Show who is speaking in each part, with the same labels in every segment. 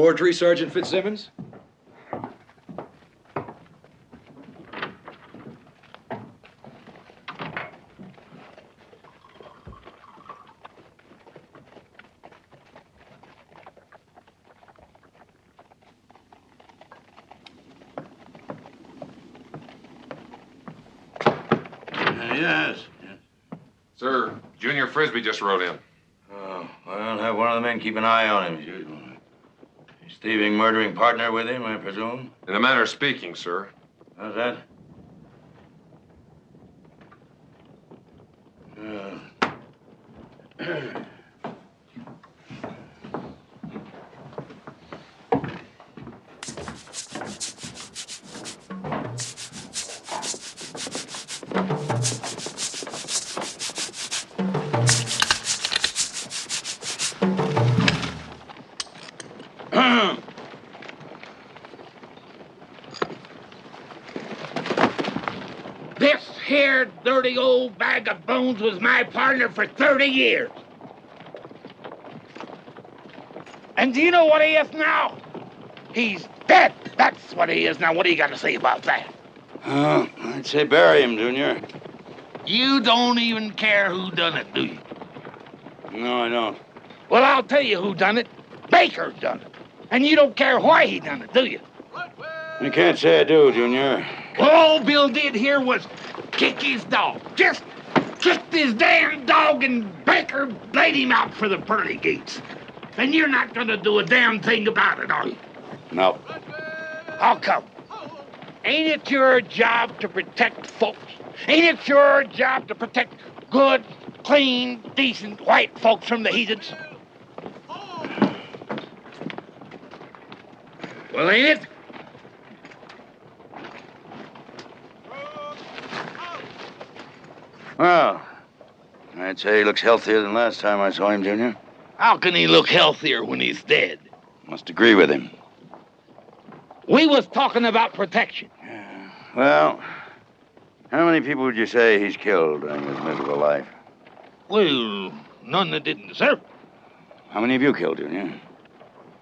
Speaker 1: forgery, Sergeant Fitzsimmons?
Speaker 2: Yes.
Speaker 3: Sir, Junior Frisbee just rode in.
Speaker 2: Oh, well, have one of the men keep an eye on him as usual. His thieving, murdering partner with him, I presume?
Speaker 3: In a manner of speaking, sir.
Speaker 2: How's that?
Speaker 4: This here dirty old bag of bones was my partner for 30 years. And do you know what he is now? He's dead. That's what he is now. What do you got to say about that?
Speaker 2: I'd say bury him, Junior.
Speaker 4: You don't even care who done it, do you?
Speaker 2: No, I don't.
Speaker 4: Well, I'll tell you who done it. Baker done it. And you don't care why he done it, do you?
Speaker 2: You can't say I do, Junior.
Speaker 4: Well, all Bill did here was kick his dog. Just kicked his damn dog, and Baker laid him out for the pearly gates. And you're not gonna do a damn thing about it, are you?
Speaker 2: No.
Speaker 4: How come? Ain't it your job to protect folks? Ain't it your job to protect good, clean, decent white folks from the heathens? Well, ain't it?
Speaker 2: Well, I'd say he looks healthier than last time I saw him, Junior.
Speaker 4: How can he look healthier when he's dead?
Speaker 2: Must agree with him.
Speaker 4: We was talking about protection.
Speaker 2: Well, how many people would you say he's killed during his miserable life?
Speaker 4: Well, none that didn't deserve it.
Speaker 2: How many have you killed, Junior?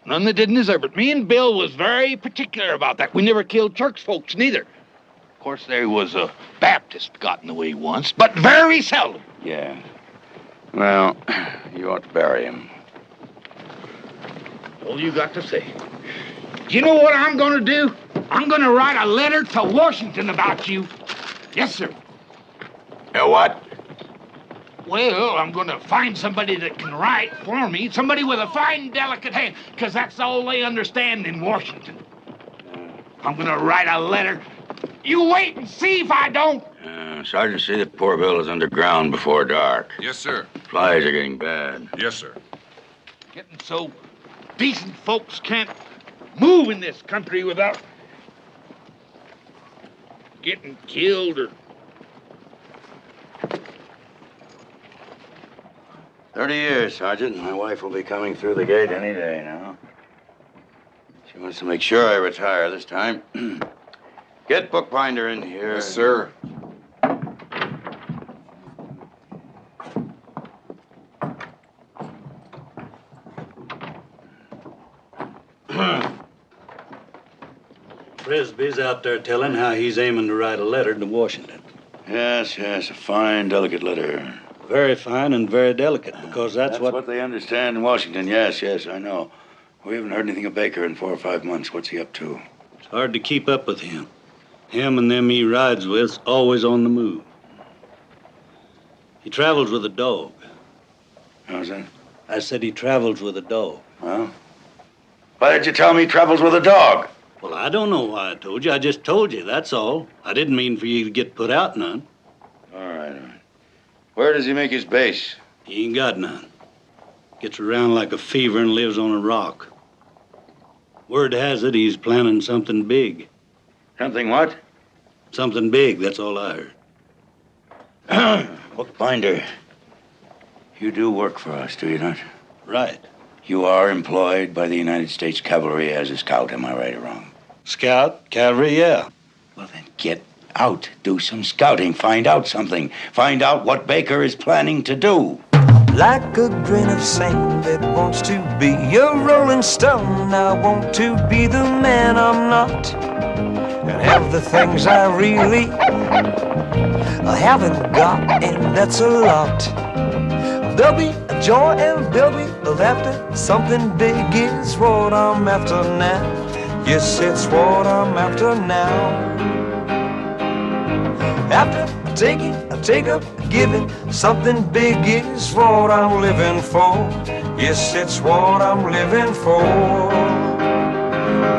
Speaker 4: None that didn't deserve it. Me and Bill was very particular about that. We never killed church folks, neither. Of course, there was a Baptist got in the way once, but very seldom.
Speaker 2: Yeah. Well, you ought to bury him.
Speaker 4: All you got to say. You know what I'm gonna do? I'm gonna write a letter to Washington about you. Yes, sir.
Speaker 2: What?
Speaker 4: Well, I'm gonna find somebody that can write for me, somebody with a fine, delicate hand, because that's all they understand in Washington. I'm gonna write a letter. You wait and see if I don't.
Speaker 2: Sergeant, see that poor Bill is underground before dark.
Speaker 3: Yes, sir.
Speaker 2: Flies are getting bad.
Speaker 3: Yes, sir.
Speaker 4: Getting so decent folks can't move in this country without getting killed or...
Speaker 2: 30 years, Sergeant. My wife will be coming through the gate any day now. She wants to make sure I retire this time. Get Bookbinder in here.
Speaker 3: Yes, sir.
Speaker 5: Frisbee's out there telling how he's aiming to write a letter to Washington.
Speaker 2: Yes, a fine, delicate letter.
Speaker 5: Very fine and very delicate, because that's
Speaker 2: what they understand in Washington. Yes, I know. We haven't heard anything of Baker in 4 or 5 months. What's he up to?
Speaker 5: It's hard to keep up with him. Him and them he rides with, always on the move. He travels with a dog.
Speaker 2: How's that?
Speaker 5: I said he travels with a dog.
Speaker 2: Well, why did you tell me he travels with a dog?
Speaker 5: Well, I don't know why I told you. I just told you, that's all. I didn't mean for you to get put out none.
Speaker 2: All right. Where does he make his base?
Speaker 5: He ain't got none. Gets around like a fever and lives on a rock. Word has it he's planning something big.
Speaker 2: Something what?
Speaker 5: Something big, that's all I heard.
Speaker 2: Bookbinder, you do work for us, do you not?
Speaker 5: Right.
Speaker 2: You are employed by the United States Cavalry as a scout, am I right or wrong?
Speaker 5: Scout, cavalry, yeah.
Speaker 2: Well, then get out. Do some scouting. Find out something. Find out what Baker is planning to do.
Speaker 1: like a grain of sand that wants to be a rolling stone. I want to be the man I'm not, and have the things I really haven't got, and that's a lot. There'll be a joy and there'll be a laughter. Something big is what I'm after now. Yes, it's what I'm after now. After taking, I take up giving. Something big is what I'm living for. Yes, it's what I'm living for.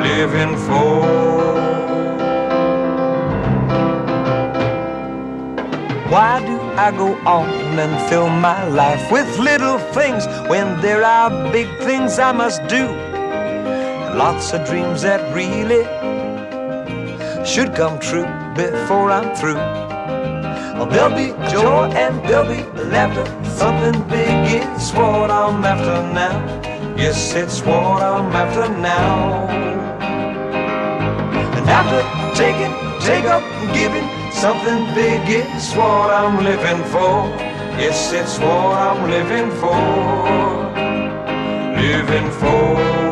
Speaker 1: Living for. Why do I go on and fill my life with little things when there are big things I must do? Lots of dreams that really should come true before I'm through. Oh, there'll be joy and there'll be laughter. Something big is what I'm after now. Yes, it's what I'm after now. And after taking, take up, giving, something big is what I'm living for. Yes, it's what I'm living for. Living for.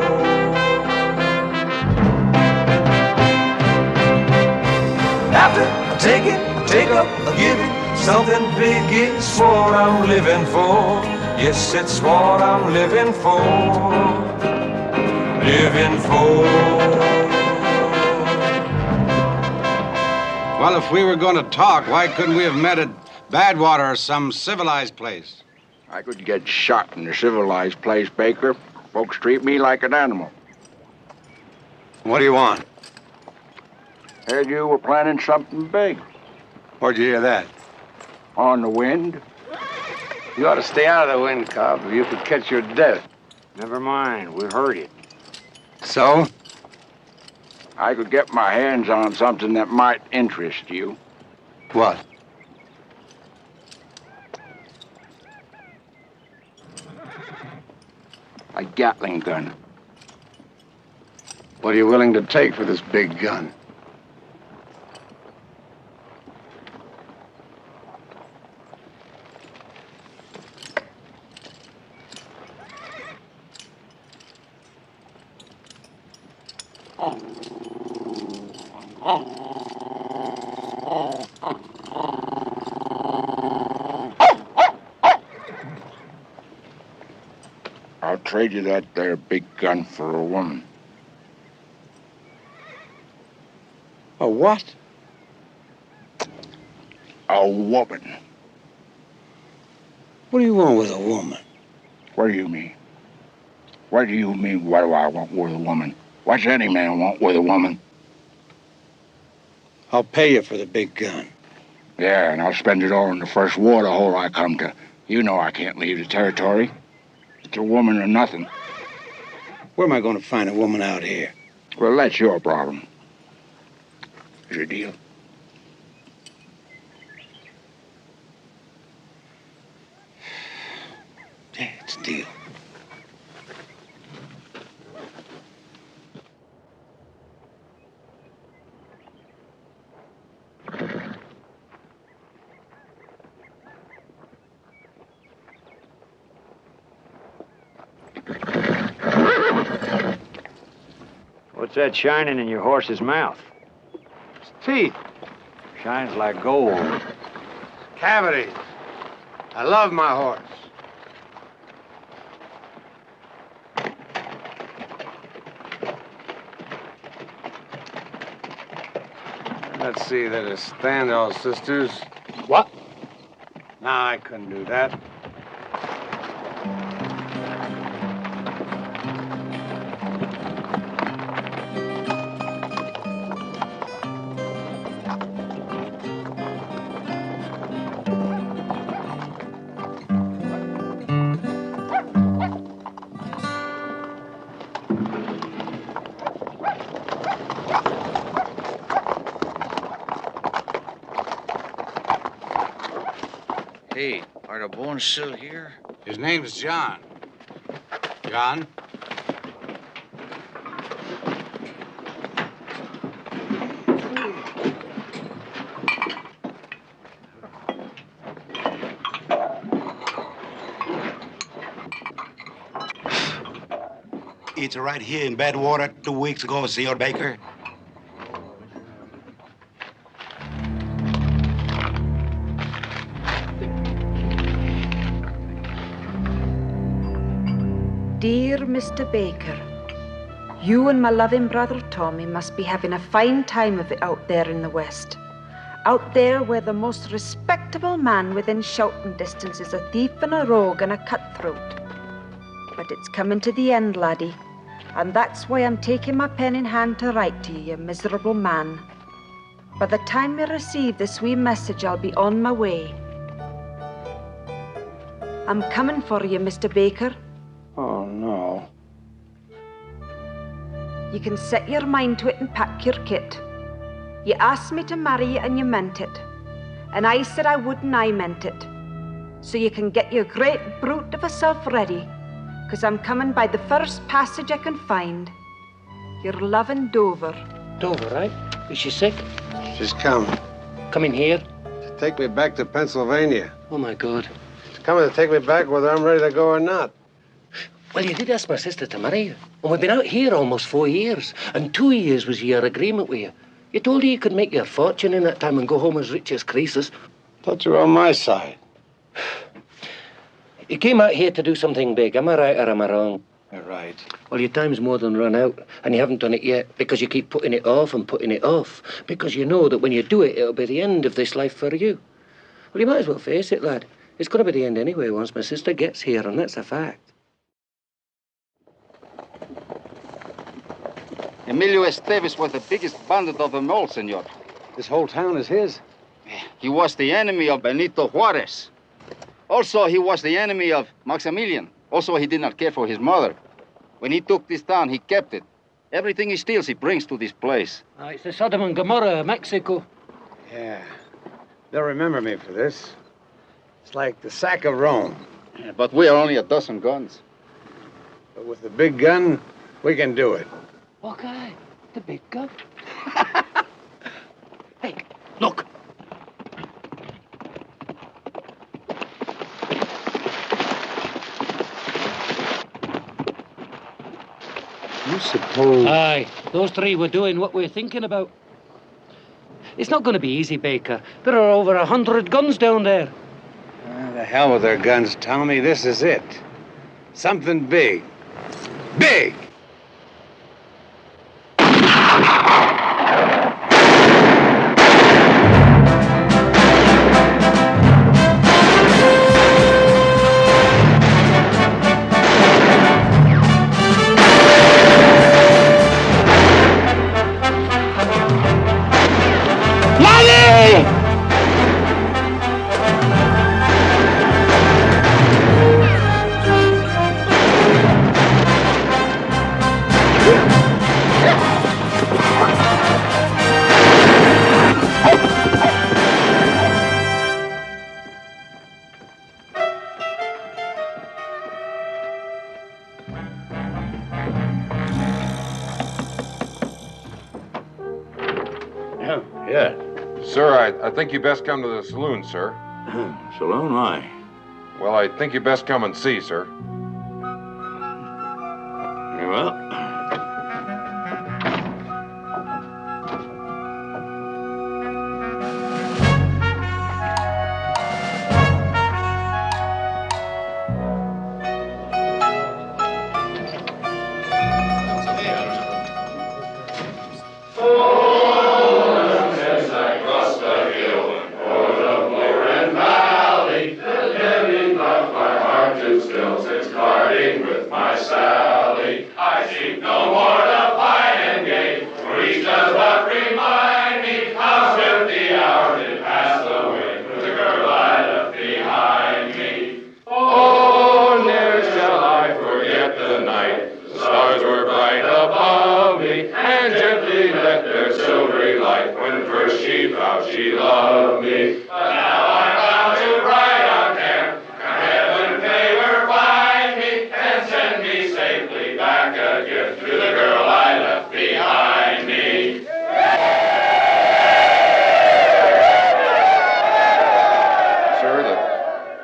Speaker 1: After taking, take up, giving, something big is what I'm living for. Yes, it's what I'm living for. Living for.
Speaker 6: Well, if we were going to talk, why couldn't we have met at Badwater or some civilized place?
Speaker 7: I could get shot in a civilized place, Baker. Folks treat me like an animal.
Speaker 6: What do you want?
Speaker 7: Heard you were planning something big.
Speaker 6: Where'd you hear that?
Speaker 7: On the wind.
Speaker 8: You ought to stay out of the wind, Cobb, or you could catch your death. Never mind, we heard it.
Speaker 6: So?
Speaker 7: I could get my hands on something that might interest you.
Speaker 6: What?
Speaker 7: A Gatling gun.
Speaker 8: What are you willing to take for this big gun?
Speaker 7: I'll trade you that there big gun for a woman.
Speaker 6: A what?
Speaker 7: A woman.
Speaker 6: What do you want with a woman?
Speaker 7: What do you mean? What do you mean, what do I want with a woman? What's any man want with a woman?
Speaker 6: I'll pay you for the big gun.
Speaker 7: Yeah, and I'll spend it all in the first water hole I come to. You know I can't leave the territory. It's a woman or nothing.
Speaker 6: Where am I going to find a woman out here?
Speaker 7: Well, that's your problem. Is your deal?
Speaker 6: Yeah, it's a deal.
Speaker 8: What's that shining in your horse's mouth?
Speaker 6: It's teeth.
Speaker 8: Shines like gold.
Speaker 6: Cavities. I love my horse. Let's see, that is standoff, sisters.
Speaker 8: What?
Speaker 6: No, I couldn't do that.
Speaker 9: Hey, are the bones still here?
Speaker 6: His name's John. John? It's right here in Badwater 2 weeks ago, Senor Baker.
Speaker 10: Dear Mr. Baker, you and my loving brother Tommy must be having a fine time of it out there in the West. Out there where the most respectable man within shouting distance is a thief and a rogue and a cutthroat. But it's coming to the end, laddie, and that's why I'm taking my pen in hand to write to you, you miserable man. By the time you receive this wee message, I'll be on my way. I'm coming for you, Mr. Baker.
Speaker 8: Oh, no.
Speaker 10: You can set your mind to it and pack your kit. You asked me to marry you and you meant it. And I said I would and I meant it. So you can get your great brute of a self ready, 'cause I'm coming by the first passage I can find. Your loving Dover.
Speaker 11: Dover, right? Is she sick?
Speaker 8: She's coming.
Speaker 11: Coming here?
Speaker 8: To take me back to Pennsylvania.
Speaker 11: Oh, my God.
Speaker 8: She's coming to take me back whether I'm ready to go or not.
Speaker 11: Well, you did ask my sister to marry you. And we've been out here almost 4 years. And 2 years was your agreement with you. You told her you could make your fortune in that time and go home as rich as Croesus.
Speaker 8: Thought you were on my side.
Speaker 11: You came out here to do something big. Am I right or am I wrong?
Speaker 8: You're right.
Speaker 11: Well, your time's more than run out, and you haven't done it yet because you keep putting it off and putting it off. Because you know that when you do it, it'll be the end of this life for you. Well, you might as well face it, lad. It's going to be the end anyway once my sister gets here, and that's a fact.
Speaker 12: Emilio Estevez was the biggest bandit of them all, senor.
Speaker 8: This whole town is his?
Speaker 12: He was the enemy of Benito Juarez. Also, he was the enemy of Maximilian. Also, he did not care for his mother. When he took this town, he kept it. Everything he steals, he brings to this place.
Speaker 11: It's the Sodom and Gomorrah of Mexico.
Speaker 8: Yeah. They'll remember me for this. It's like the sack of Rome.
Speaker 12: Yeah, but we are only a dozen guns.
Speaker 8: But with the big gun, we can do it.
Speaker 11: Okay, the big gun. Hey, look.
Speaker 8: You suppose...
Speaker 11: Aye, those three were doing what we're thinking about. It's not going to be easy, Baker. There are over 100 guns down there.
Speaker 8: The hell with their guns, Tommy. This is it. Something big. Big!
Speaker 3: Yeah. Sir, I think you best come to the saloon, sir.
Speaker 5: Saloon, why?
Speaker 3: Well, I think you best come and see, sir.
Speaker 5: Very well.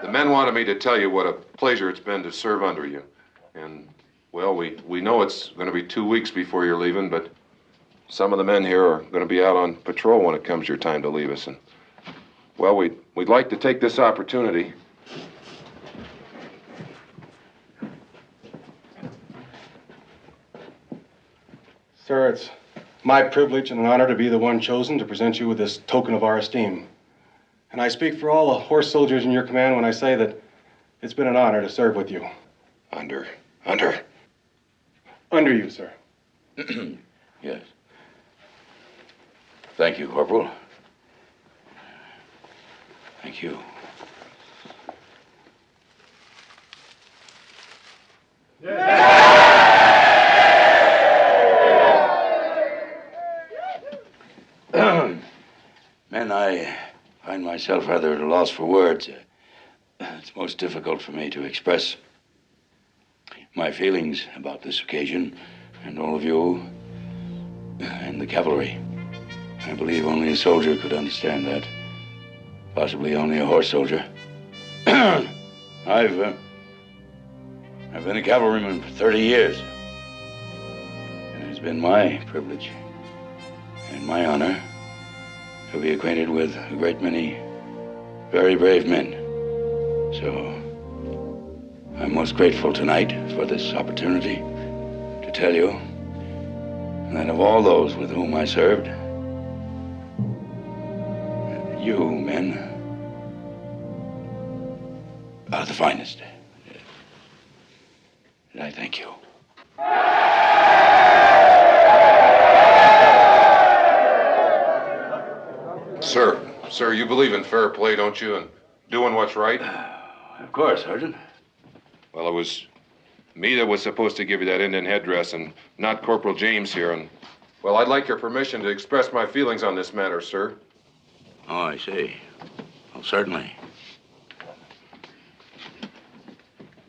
Speaker 3: The men wanted me to tell you what a pleasure it's been to serve under you. And Well, we know it's going to be 2 weeks before you're leaving, but some of the men here are going to be out on patrol when it comes your time to leave us. And, well, we'd like to take this opportunity.
Speaker 13: Sir, it's my privilege and an honor to be the one chosen to present you with this token of our esteem. And I speak for all the horse soldiers in your command when I say that it's been an honor to serve with you.
Speaker 3: Under
Speaker 13: you, sir.
Speaker 2: Yes. Thank you, Corporal. Thank you. Men, I find myself rather at a loss for words. It's most difficult for me to express my feelings about this occasion and all of you and the cavalry. I believe only a soldier could understand that. Possibly only a horse soldier. I've been a cavalryman for 30 years. And it's been my privilege and my honor to be acquainted with a great many very brave men. So I'm most grateful tonight for this opportunity to tell you that of all those with whom I served, you men are the finest. And I thank you.
Speaker 3: Sir, you believe in fair play, don't you, and doing what's right?
Speaker 2: Of course, Sergeant.
Speaker 3: Well, it was me that was supposed to give you that Indian headdress and not Corporal James here, and, well, I'd like your permission to express my feelings on this matter, sir.
Speaker 2: Oh, I see. Well, certainly.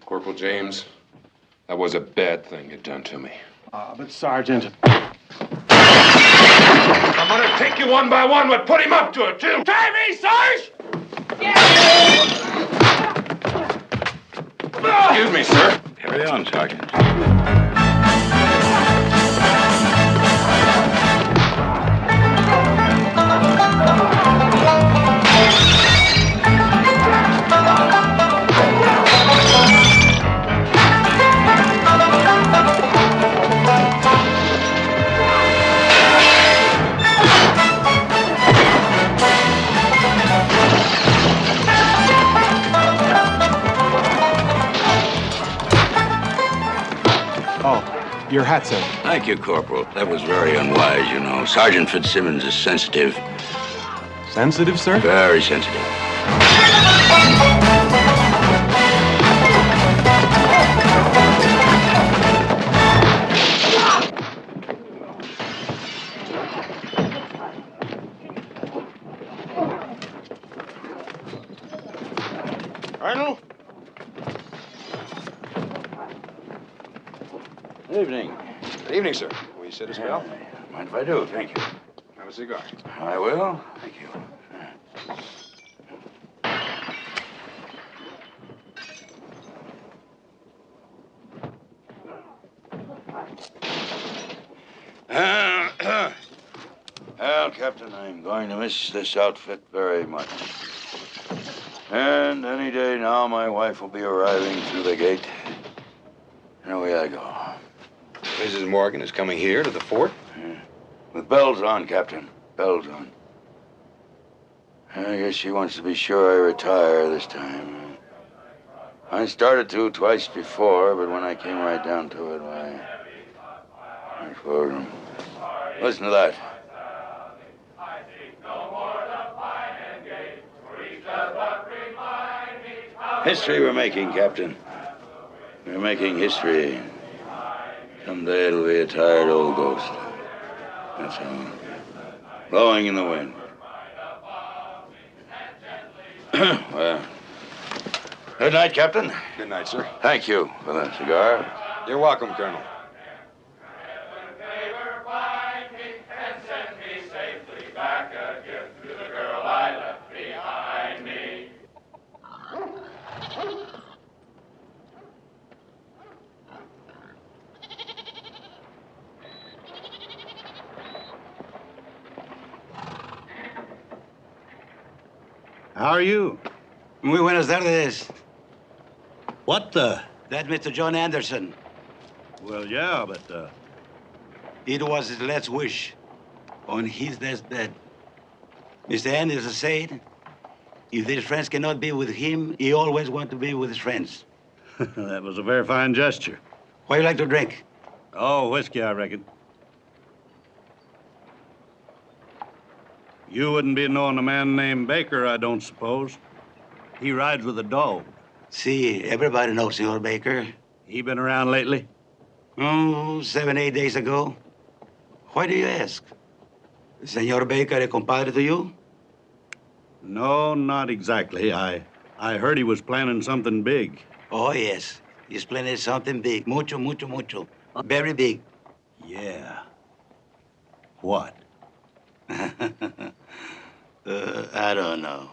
Speaker 3: Corporal James, that was a bad thing you'd done to me.
Speaker 13: But Sergeant...
Speaker 3: I'm gonna take you one by one, but put him up to it, too. Try me, Sarge! Excuse me, sir.
Speaker 2: Carry on, Sergeant.
Speaker 13: Your hat, sir.
Speaker 2: Thank you, Corporal. That was very unwise, you know. Sergeant Fitzsimmons is sensitive.
Speaker 13: Sensitive, sir?
Speaker 2: Very sensitive.
Speaker 3: Arnold?
Speaker 2: Good evening.
Speaker 3: Good evening, sir. Will you sit as well?
Speaker 2: Mind if I do? Thank you.
Speaker 3: Have a cigar.
Speaker 2: I will. Thank you. Well, Captain, I'm going to miss this outfit very much. And any day now, my wife will be arriving through the gate. And away I go.
Speaker 6: Mrs. Morgan is coming here to the fort?
Speaker 2: Yeah. With bells on, Captain. Bells on. I guess she wants to be sure I retire this time. I started to twice before, but when I came right down to it, why... Listen to that. History we're making, Captain. We're making history. Someday it'll be a tired old ghost. That's all. Blowing in the wind. Well, good night, Captain.
Speaker 6: Good night, sir.
Speaker 2: Thank you for that cigar.
Speaker 6: You're welcome, Colonel.
Speaker 8: How are you?
Speaker 14: Muy buenas tardes.
Speaker 5: What the?
Speaker 14: That's Mr. John Anderson.
Speaker 5: Well, yeah, but,
Speaker 14: It was his last wish on his deathbed. Mr. Anderson said, if his friends cannot be with him, he always wants to be with his friends.
Speaker 5: that was a very fine gesture.
Speaker 14: What do you like to drink?
Speaker 5: Oh, whiskey, I reckon. You wouldn't be knowing a man named Baker, I don't suppose. He rides with a dog.
Speaker 14: See, everybody knows Senor Baker.
Speaker 5: He been around lately?
Speaker 14: Oh, 7, 8 days ago. Why do you ask? Senor Baker a compadre to you?
Speaker 5: No, not exactly. I heard he was planning something big.
Speaker 14: Oh, yes. He's planning something big. Mucho, mucho, mucho. Very big.
Speaker 5: Yeah. What?
Speaker 14: I don't know.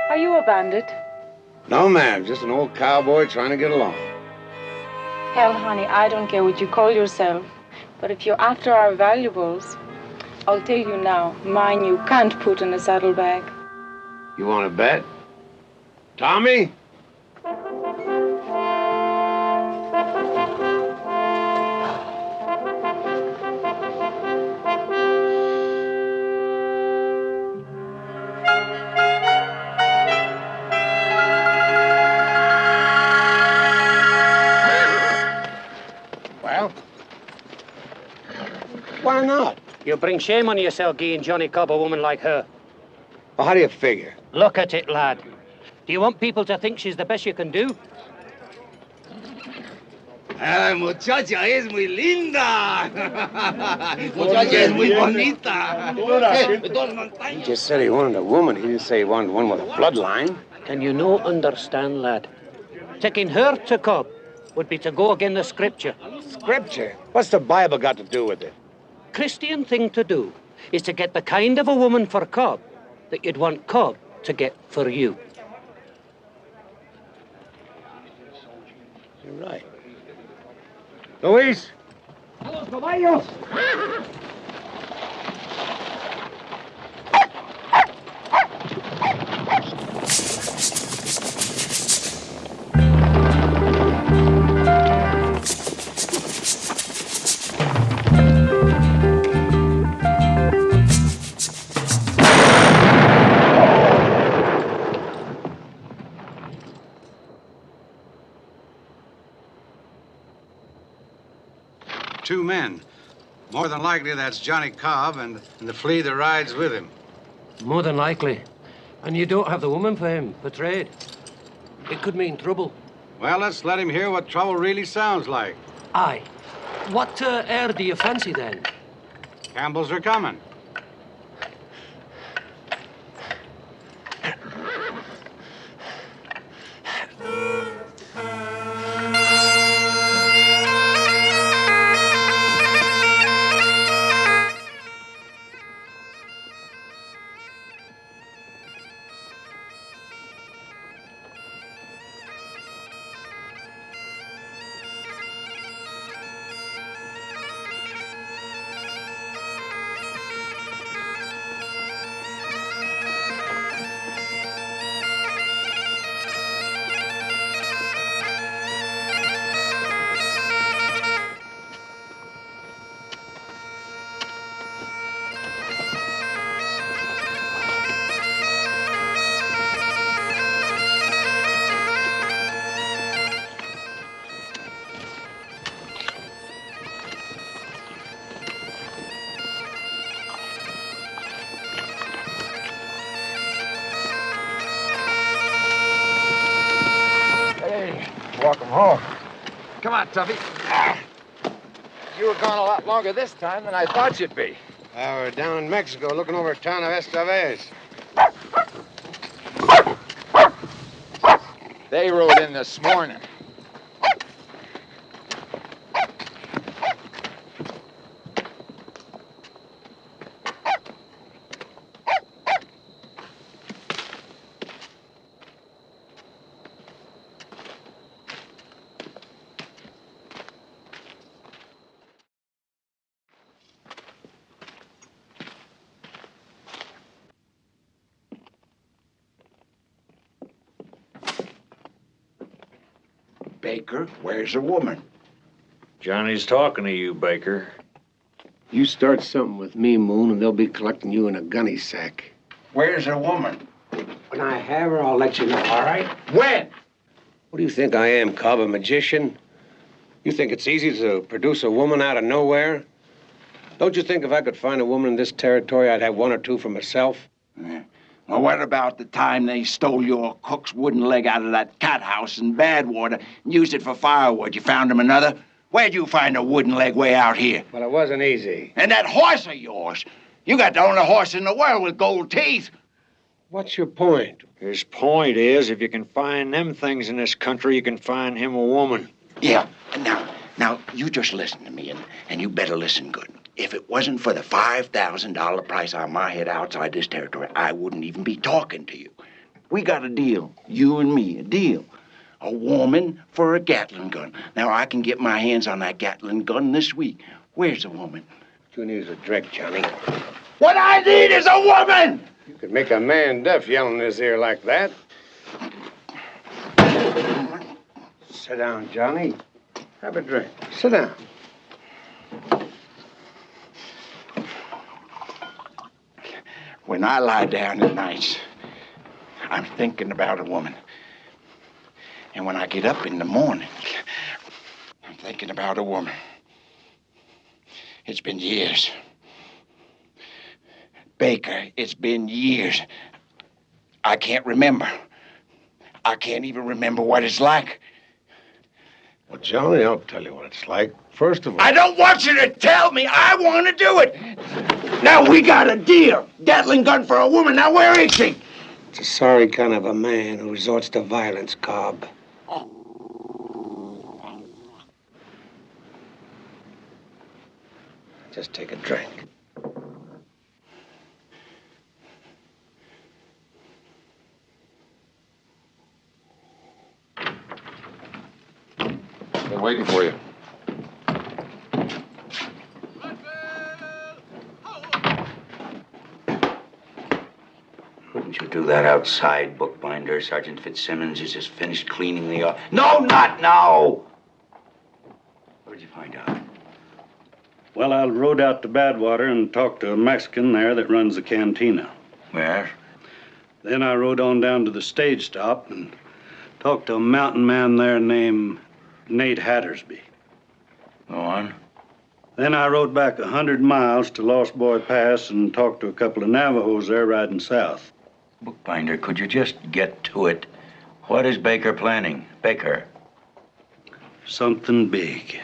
Speaker 15: Are you a bandit?
Speaker 8: No, ma'am. Just an old cowboy trying to get along.
Speaker 15: Hell, honey, I don't care what you call yourself. But if you're after our valuables, I'll tell you now, mine you can't put in a saddlebag.
Speaker 8: You want to bet? Tommy?
Speaker 11: Well?
Speaker 8: Why not?
Speaker 11: You bring shame on yourself, giving Johnny Cobb a woman like her.
Speaker 8: Well, how do you figure?
Speaker 11: Look at it, lad. Do you want people to think she's the best you can do?
Speaker 4: La muchacha es muy linda. Muchacha es muy bonita.
Speaker 8: He just said he wanted a woman. He didn't say he wanted one with a bloodline.
Speaker 11: Can you no understand, lad? Taking her to Cobb would be to go against the scripture.
Speaker 8: Scripture? What's the Bible got to do with it?
Speaker 11: Christian thing to do is to get the kind of a woman for Cobb that you'd want Cobb to get for you.
Speaker 8: You're right. Luis?
Speaker 16: ¡A los caballos!
Speaker 6: Two men. More than likely, that's Johnny Cobb and the flea that rides with him.
Speaker 11: More than likely. And you don't have the woman for him, betrayed. It could mean trouble.
Speaker 6: Well, let's let him hear what trouble really sounds like.
Speaker 11: Aye. What air do you fancy, then?
Speaker 6: Campbells are coming.
Speaker 17: walk him home.
Speaker 18: Come on, Tuffy. You were gone a lot longer this time than I thought you'd be.
Speaker 8: We're down in Mexico looking over a town of Estevez.
Speaker 18: They rode in this morning.
Speaker 19: Baker, where's the woman?
Speaker 20: Johnny's talking to you, Baker.
Speaker 11: You start something with me, Moon, and they'll be collecting you in a gunny sack.
Speaker 19: Where's the woman?
Speaker 11: When I have her, I'll let you know, all right?
Speaker 19: When?
Speaker 11: What do you think I am, Cobb, a magician? You think it's easy to produce a woman out of nowhere? Don't you think if I could find a woman in this territory, I'd have one or two for myself?
Speaker 19: Well, what about the time they stole your cook's wooden leg out of that cat house in Badwater and used it for firewood? You found him another? Where'd you find a wooden leg way out here?
Speaker 11: Well, it wasn't easy.
Speaker 19: And that horse of yours? You got the only horse in the world with gold teeth.
Speaker 11: What's your point?
Speaker 20: His point is, if you can find them things in this country, you can find him a woman.
Speaker 19: Yeah. Now, you just listen to me, and you better listen good. If it wasn't for the $5,000 price on my head outside this territory, I wouldn't even be talking to you. We got a deal, you and me, a deal. A woman for a Gatling gun. Now, I can get my hands on that Gatling gun this week. Where's the woman?
Speaker 11: You need a drink, Johnny.
Speaker 19: What I need is a woman!
Speaker 11: You could make a man deaf yelling in his ear like that. Sit down, Johnny. Have a drink. Sit down.
Speaker 19: When I lie down at nights, I'm thinking about a woman. And when I get up in the morning, I'm thinking about a woman. It's been years. Baker, it's been years. I can't remember. I can't even remember what it's like.
Speaker 11: Well, Johnny, I'll tell you what it's like. First of all...
Speaker 19: I don't want you to tell me. I want to do it. Now, we got a deal. Gatling gun for a woman. Now, where is she?
Speaker 11: It's a sorry kind of a man who resorts to violence, Cobb. Just take a drink.
Speaker 3: Been waiting for you.
Speaker 2: Couldn't you do that outside, bookbinder? Sergeant Fitzsimmons has just finished cleaning the office. No, not now! What did you find out?
Speaker 5: Well, I rode out to Badwater and talked to a Mexican there that runs the cantina.
Speaker 2: Where?
Speaker 5: Then I rode on down to the stage stop and talked to a mountain man there named Nate Hattersby.
Speaker 2: Go on.
Speaker 5: Then I rode back 100 miles to Lost Boy Pass and talked to a couple of Navajos there riding south.
Speaker 2: Bookbinder, could you just get to it? What is Baker planning? Baker?
Speaker 5: Something big.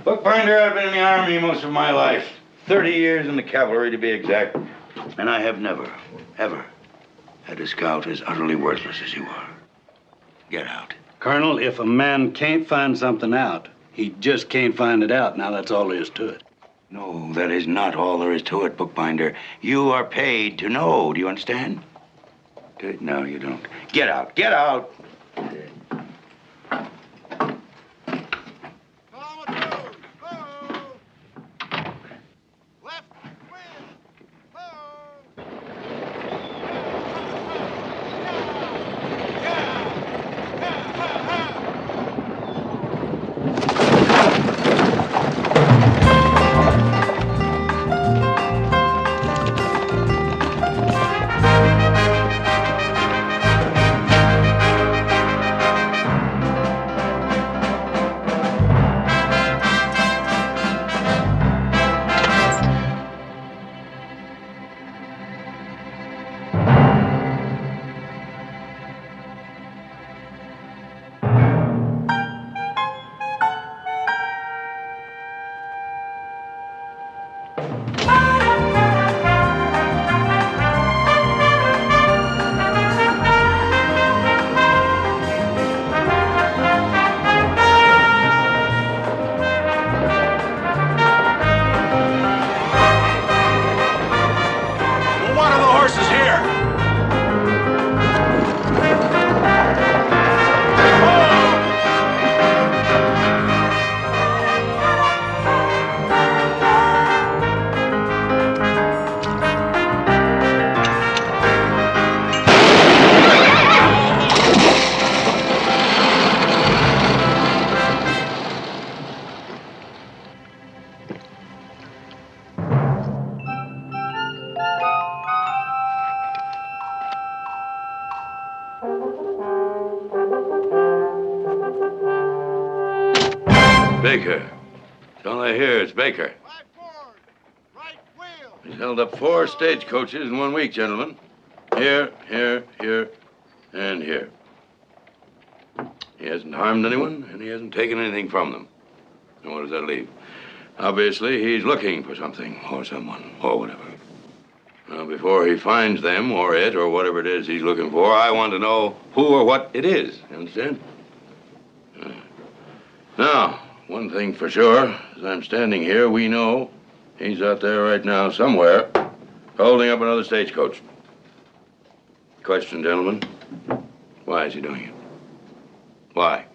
Speaker 2: Bookbinder, I've been in the Army most of my life. 30 years in the Cavalry, to be exact. And I have never, ever had a scout as utterly worthless as you are. Get out.
Speaker 5: Colonel, if a man can't find something out, he just can't find it out. Now, that's all there is to it.
Speaker 2: No, that is not all there is to it, Bookbinder. You are paid to know. Do you understand? No, you don't. Get out. Get out. Baker. That's all I hear. It's Baker. He's held up 4 stagecoaches in 1 week, gentlemen. Here, here, here, and here. He hasn't harmed anyone, and he hasn't taken anything from them. And what does that leave? Obviously, he's looking for something, or someone, or whatever. Now, before he finds them, or it, or whatever it is he's looking for, I want to know who or what it is. You understand? Now, one thing for sure, as I'm standing here, we know he's out there right now somewhere, holding up another stagecoach. Question, gentlemen, why is he doing it? Why?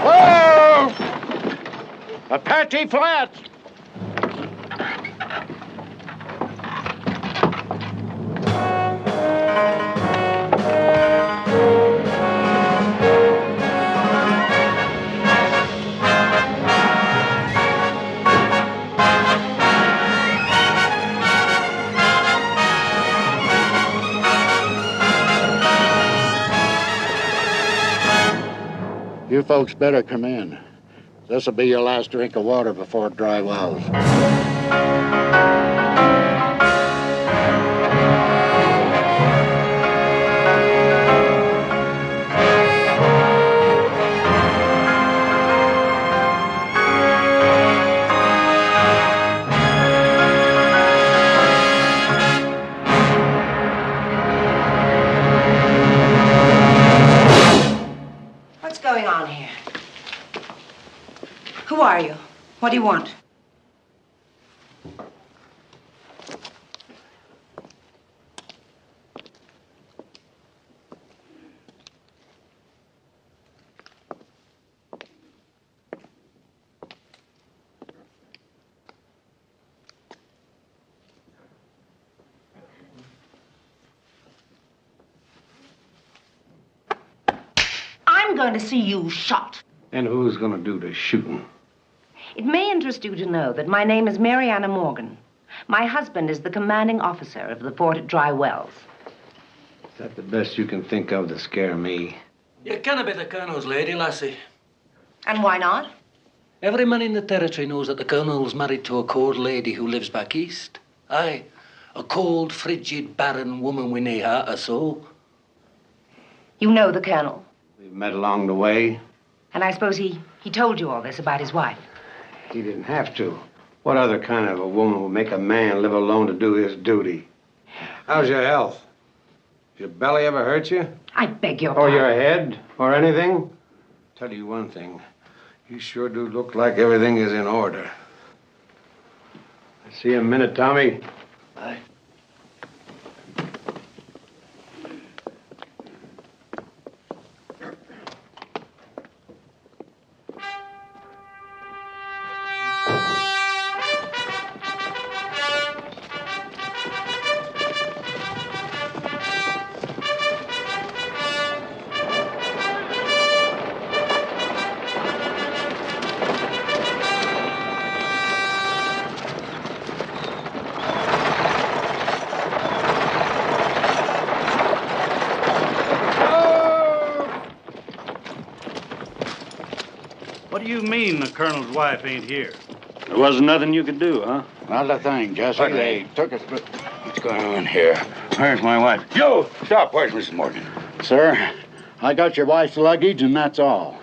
Speaker 19: Whoa! Apache Flats!
Speaker 7: You folks better come in. This'll be your last drink of water before dry wells.
Speaker 17: What's going on here? Who are you? What do you want? I'm going to see you shot.
Speaker 8: And who's going to do the shooting?
Speaker 17: It may interest you to know that my name is Mariana Morgan. My husband is the commanding officer of the fort at Dry Wells.
Speaker 8: Is that the best you can think of to scare me?
Speaker 11: You can't be the colonel's lady, lassie.
Speaker 17: And why not?
Speaker 11: Every man in the territory knows that the colonel's married to a cold lady who lives back east. Aye, a cold, frigid, barren woman with nae heart or soul.
Speaker 17: You know the colonel.
Speaker 8: We've met along the way.
Speaker 17: And I suppose he told you all this about his wife.
Speaker 8: He didn't have to. What other kind of a woman would make a man live alone to do his duty? How's your health? Your belly ever hurt you?
Speaker 17: I beg your
Speaker 8: Or
Speaker 17: pardon.
Speaker 8: your head? Or anything? Tell you one thing. You sure do look like everything is in order. See you in a minute, Tommy.
Speaker 11: Aye.
Speaker 5: What do you mean the colonel's wife ain't here?
Speaker 7: There wasn't nothing you could do, huh? Not a thing, Jesse.
Speaker 2: Okay.
Speaker 7: They took us, but...
Speaker 2: What's going on here? Where's my wife? You! Stop! Where's Mrs. Morgan?
Speaker 7: Sir, I got your wife's luggage, and that's all.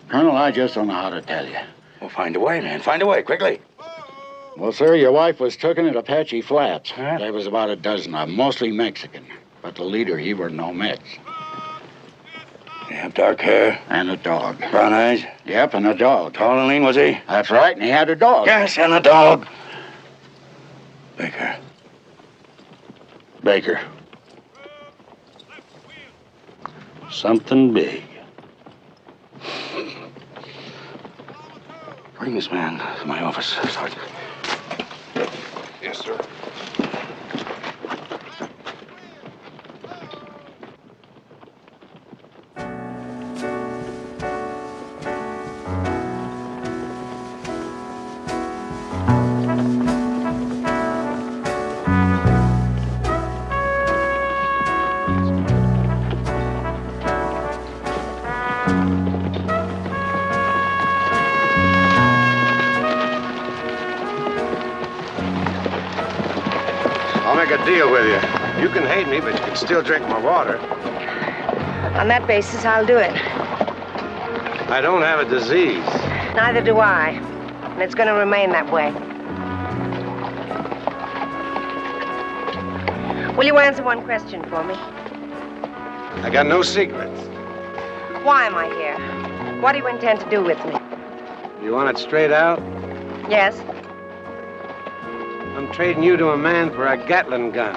Speaker 7: Colonel, I just don't know how to tell you.
Speaker 2: Well, find a way, man. Find a way, quickly.
Speaker 7: Well, sir, your wife was taken at Apache Flats. There was about a dozen of them, mostly Mexican. But the leader, he were no Mex.
Speaker 2: You have dark hair?
Speaker 7: And a dog.
Speaker 2: Brown eyes?
Speaker 7: Yep, and a dog.
Speaker 2: Tall and lean, was he?
Speaker 7: That's right, and he had a dog.
Speaker 2: Yes, and a dog. Baker.
Speaker 7: Baker.
Speaker 2: Something big. Bring this man to my office, Sergeant.
Speaker 3: Yes, sir.
Speaker 8: make a deal with you. You can hate me, but you can still drink my water.
Speaker 17: On that basis, I'll do it.
Speaker 8: I don't have a disease.
Speaker 17: Neither do I. And it's going to remain that way. Will you answer one question for me?
Speaker 8: I got no secrets.
Speaker 17: Why am I here? What do you intend to do with me?
Speaker 8: You want it straight out?
Speaker 17: Yes?
Speaker 8: I'm trading you to a man for a Gatling gun.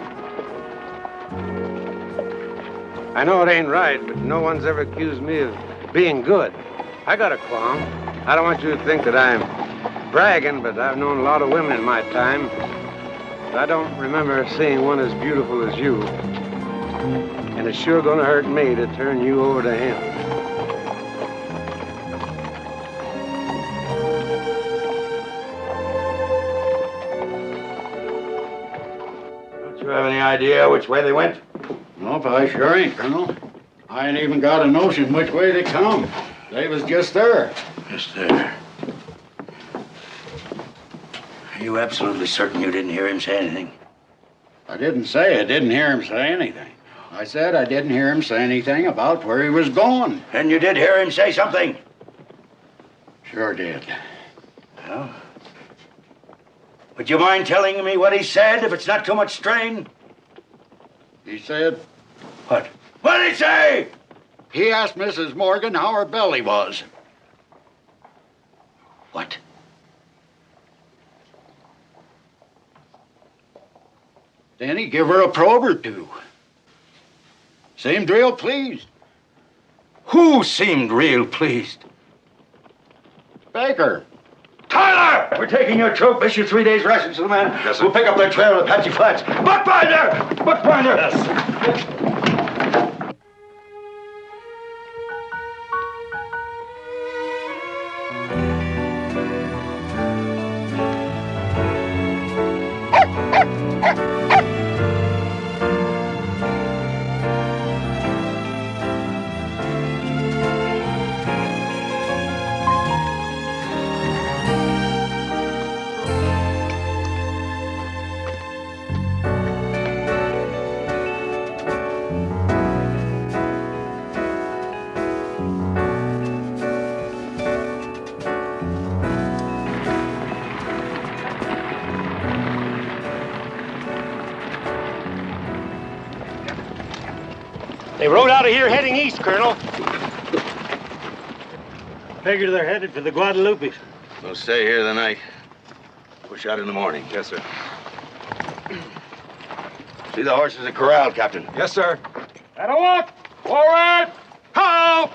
Speaker 8: I know it ain't right, but no one's ever accused me of being good. I got a qualm. I don't want you to think that I'm bragging, but I've known a lot of women in my time. But I don't remember seeing one as beautiful as you. And it's sure gonna hurt me to turn you over to him.
Speaker 21: Don't you have any idea which way they went?
Speaker 22: Nope, I sure ain't, Colonel. I ain't even got a notion which way they come. They was just there.
Speaker 21: Just there. Are you absolutely certain you didn't hear him say anything?
Speaker 22: I didn't say I didn't hear him say anything. I said I didn't hear him say anything about where he was going.
Speaker 21: And you did hear him say something?
Speaker 22: Sure did.
Speaker 21: Well, would you mind telling me what he said, if it's not too much strain?
Speaker 22: He said...
Speaker 21: What? What did he say?
Speaker 22: He asked Mrs. Morgan how her belly was.
Speaker 21: What?
Speaker 22: Then he give her a probe or two. Seemed real pleased.
Speaker 21: Who seemed real pleased?
Speaker 22: Baker.
Speaker 21: Tyler! We're taking your troop. Issue 3 days rations to the man.
Speaker 3: Yes, sir.
Speaker 21: We'll pick up their trail at Apache Flats. Bookbinder! Bookbinder! Yes.
Speaker 5: They rode out of here heading east, Colonel. Figure they're headed for the Guadalupes.
Speaker 21: We'll stay here the night. Push out in the morning.
Speaker 3: Yes, sir.
Speaker 21: See the horses at corral, Captain.
Speaker 3: Yes, sir.
Speaker 5: That'll walk. Forward! Ho!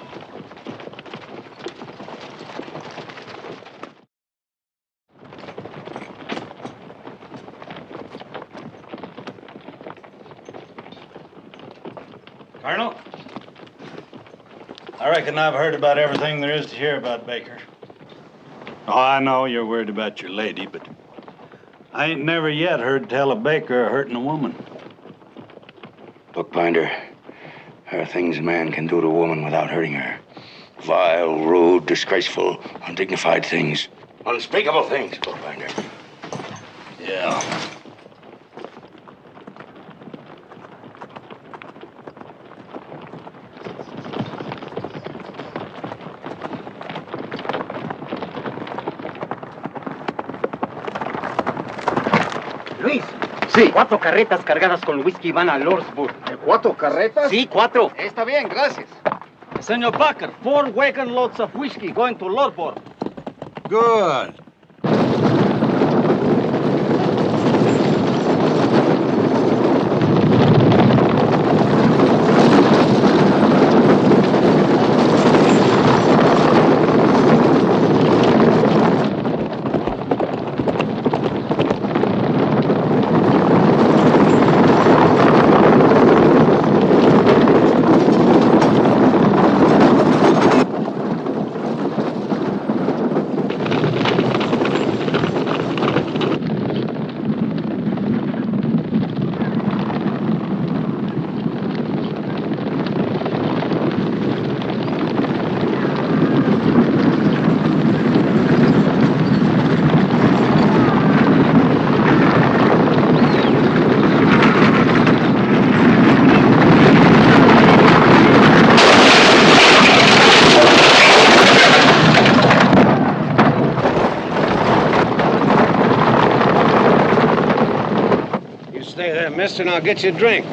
Speaker 5: Colonel, I reckon I've heard about everything there is to hear about Baker. Oh, I know you're worried about your lady, but I ain't never yet heard tell of Baker hurting a woman.
Speaker 21: Bookbinder, there are things a man can do to a woman without hurting her. Vile, rude, disgraceful, undignified things. Unspeakable things, Bookbinder.
Speaker 5: Yeah.
Speaker 23: Luis. Sí. 4 carretas cargadas con whisky van a Lordsburg.
Speaker 22: ¿4 carretas?
Speaker 23: Sí, 4.
Speaker 22: Está bien, gracias.
Speaker 23: Senor Baker, 4 wagon loads of whiskey going to Lordsburg.
Speaker 8: Good. Stay there, mister, and I'll get you a drink.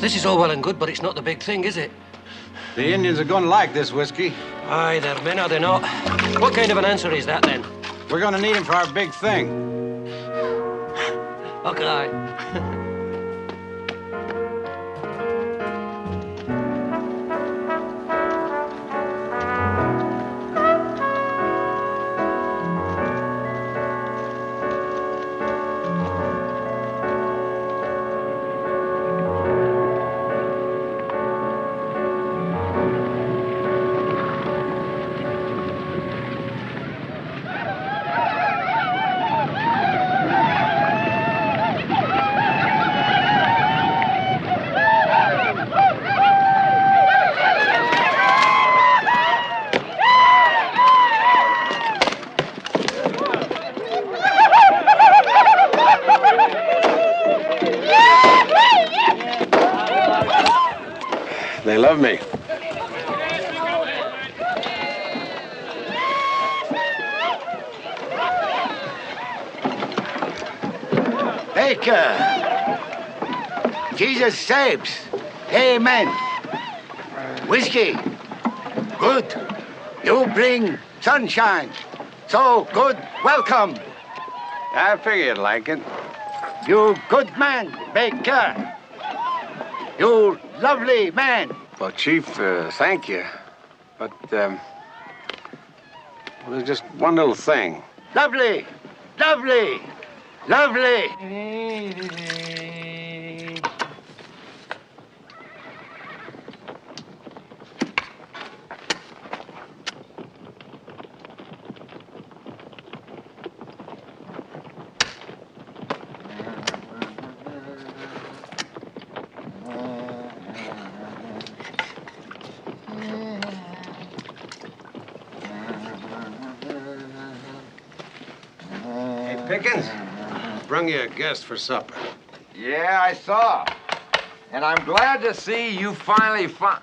Speaker 11: This is all well and good, but it's not the big thing, is it?
Speaker 6: The Indians are going to like this whiskey.
Speaker 11: Aye, they're men, are they not? What kind of an answer is that, then?
Speaker 6: We're going to need him for our big thing.
Speaker 11: Okay.
Speaker 8: They love me.
Speaker 19: Baker! Jesus saves. Amen. Whiskey. Good. You bring sunshine. So good. Welcome.
Speaker 8: I figured you'd like it.
Speaker 19: You good man, Baker. You lovely man.
Speaker 8: Well, Chief, thank you. But, well, there's just one little thing.
Speaker 19: Lovely. Lovely. Lovely.
Speaker 8: Pickens, brung you a guest for supper.
Speaker 18: Yeah, I saw. And I'm glad to see you finally found...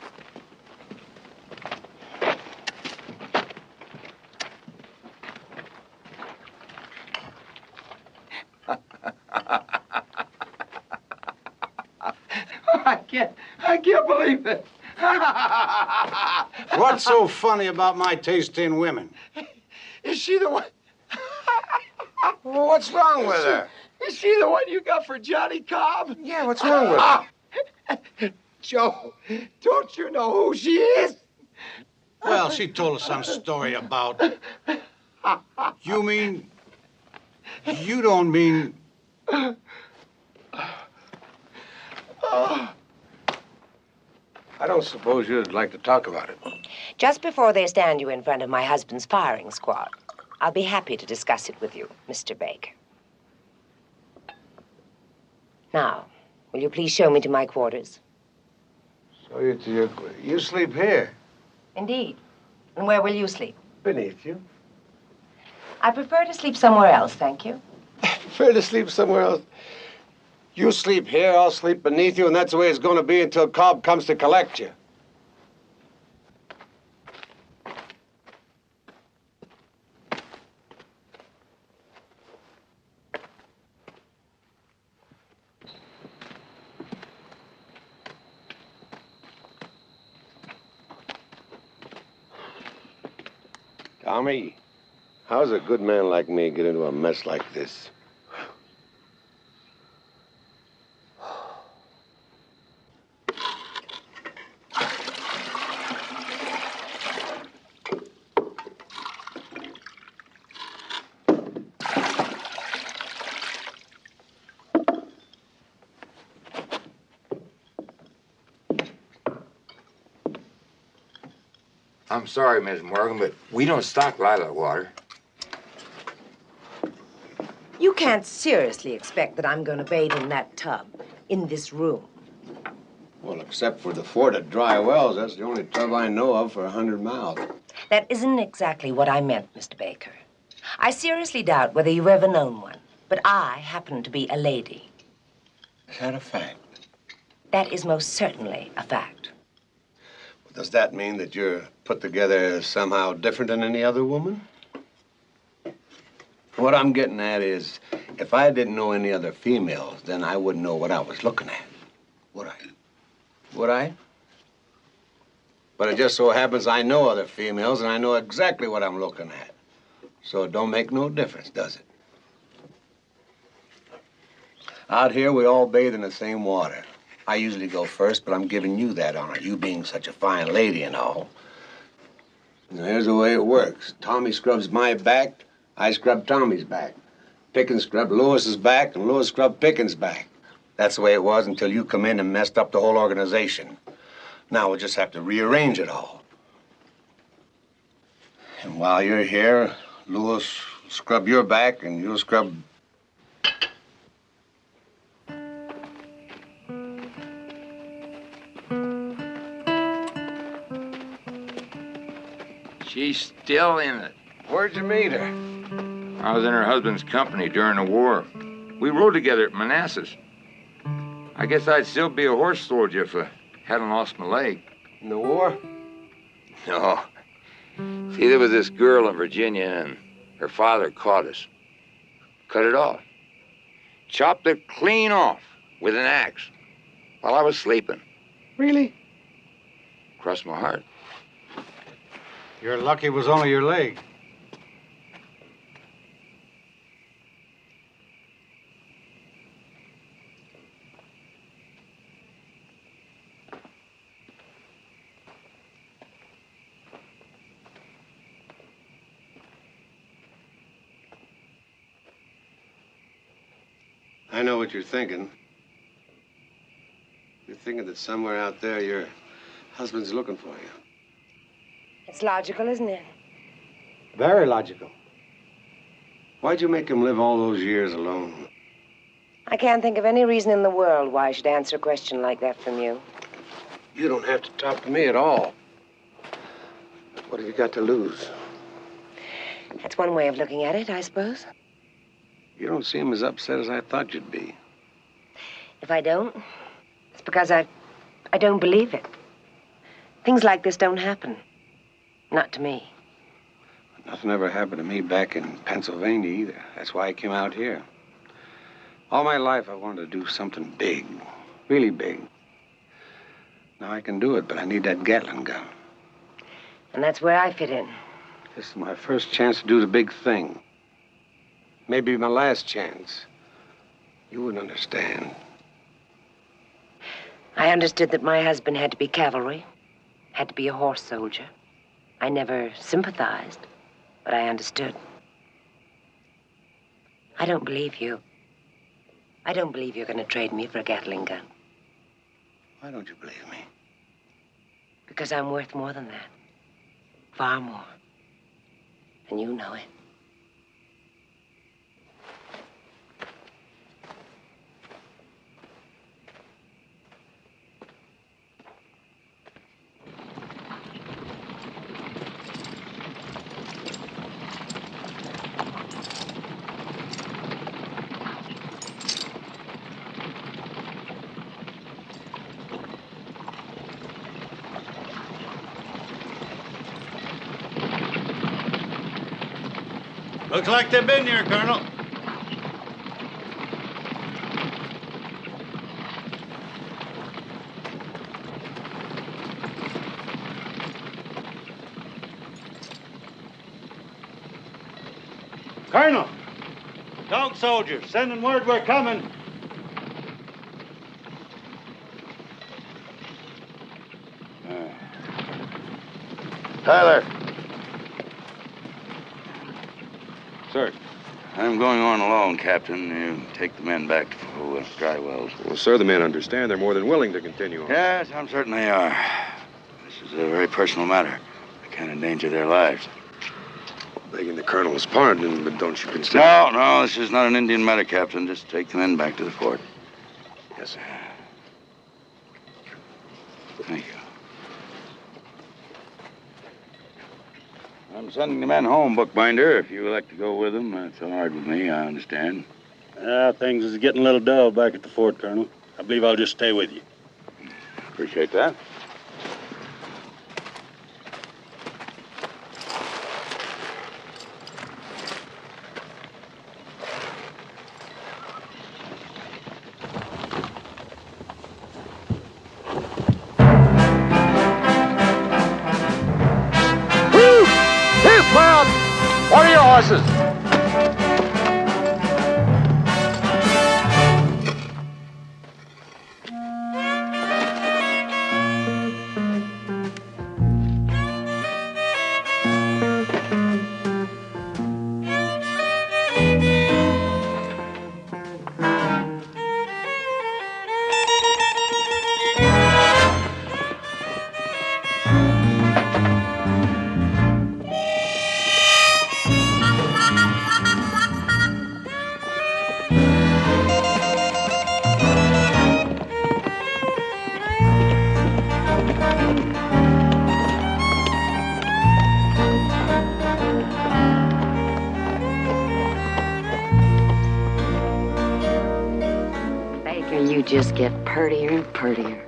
Speaker 18: I can't believe it.
Speaker 6: What's so funny about my taste in women?
Speaker 18: Is she the one?
Speaker 8: Well, what's wrong with her?
Speaker 18: Is she the one you got for Johnny Cobb?
Speaker 8: Yeah, what's wrong with her?
Speaker 18: Joe, don't you know who she is?
Speaker 6: Well, she told us some story about... You mean... You don't mean...
Speaker 8: I don't suppose you'd like to talk about it.
Speaker 17: Just before they stand you in front of my husband's firing squad, I'll be happy to discuss it with you, Mr. Baker. Now, will you please show me to my quarters?
Speaker 8: So you sleep here?
Speaker 17: Indeed. And where will you sleep?
Speaker 8: Beneath you.
Speaker 17: I prefer to sleep somewhere else, thank you.
Speaker 8: Prefer to sleep somewhere else. You sleep here, I'll sleep beneath you, and that's the way it's going to be until Cobb comes to collect you. Tommy, how's a good man like me get into a mess like this?
Speaker 18: I'm sorry, Miss Morgan, but we don't stock lilac water.
Speaker 17: You can't seriously expect that I'm going to bathe in that tub, in this room.
Speaker 8: Well, except for the fort at Dry Wells, that's the only tub I know of for 100 miles.
Speaker 17: That isn't exactly what I meant, Mr. Baker. I seriously doubt whether you've ever known one. But I happen to be a lady.
Speaker 22: Is that a fact?
Speaker 17: That is most certainly a fact.
Speaker 22: Does that mean that you're put together somehow different than any other woman? What I'm getting at is, if I didn't know any other females, then I wouldn't know what I was looking at. Would I? Would I? But it just so happens I know other females, and I know exactly what I'm looking at. So it don't make no difference, does it? Out here, we all bathe in the same water. I usually go first, but I'm giving you that honor, you being such a fine lady and all. Now, here's the way it works. Tommy scrubs my back, I scrub Tommy's back. Pickens scrubbed Lewis's back, and Lewis scrubbed Pickens' back. That's the way it was until you come in and messed up the whole organization. Now we'll just have to rearrange it all. And while you're here, Lewis will scrub your back, and you'll scrub...
Speaker 1: She's still in it.
Speaker 22: Where'd you meet her?
Speaker 1: I was in her husband's company during the war. We rode together at Manassas. I guess I'd still be a horse soldier if I hadn't lost my leg.
Speaker 22: In the war?
Speaker 1: No. See, there was this girl in Virginia, and her father caught us. Cut it off. Chopped it clean off with an axe while I was sleeping.
Speaker 22: Really?
Speaker 1: Crossed my heart.
Speaker 6: You're lucky it was only your leg.
Speaker 22: I know what you're thinking. You're thinking that somewhere out there your husband's looking for you.
Speaker 17: It's logical, isn't it?
Speaker 22: Very logical. Why'd you make him live all those years alone?
Speaker 17: I can't think of any reason in the world why I should answer a question like that from you.
Speaker 22: You don't have to talk to me at all. What have you got to lose?
Speaker 17: That's one way of looking at it, I suppose.
Speaker 22: You don't seem as upset as I thought you'd be.
Speaker 17: If I don't, it's because I don't believe it. Things like this don't happen. Not to me.
Speaker 22: Nothing ever happened to me back in Pennsylvania either. That's why I came out here. All my life I wanted to do something big, really big. Now I can do it, but I need that Gatling gun.
Speaker 17: And that's where I fit in.
Speaker 22: This is my first chance to do the big thing. Maybe my last chance. You wouldn't understand.
Speaker 17: I understood that my husband had to be cavalry, had to be a horse soldier. I never sympathized, but I understood. I don't believe you. I don't believe you're going to trade me for a Gatling gun.
Speaker 22: Why don't you believe me?
Speaker 17: Because I'm worth more than that. Far more. And you know it.
Speaker 5: Looks like they've been here, Colonel. Colonel! Dog soldiers, sending word we're coming.
Speaker 2: Tyler. Sir. I'm going on alone, Captain. You take the men back to Dry Wells.
Speaker 3: Well, sir, the men understand. They're more than willing to continue on.
Speaker 2: Yes, I'm certain they are. This is a very personal matter. I can't endanger their lives.
Speaker 3: Begging the colonel's pardon, but don't you consider...
Speaker 2: No, this is not an Indian matter, Captain. Just take the men back to the fort.
Speaker 3: Yes, sir.
Speaker 2: Thank you. I'm sending the men home, bookbinder. If you would like to go with them, that's all right with me, I understand.
Speaker 5: Things is getting a little dull back at the fort, Colonel. I believe I'll just stay with you.
Speaker 21: Appreciate that.
Speaker 18: Dismount! What are your horses?
Speaker 17: You just get purtier and purtier.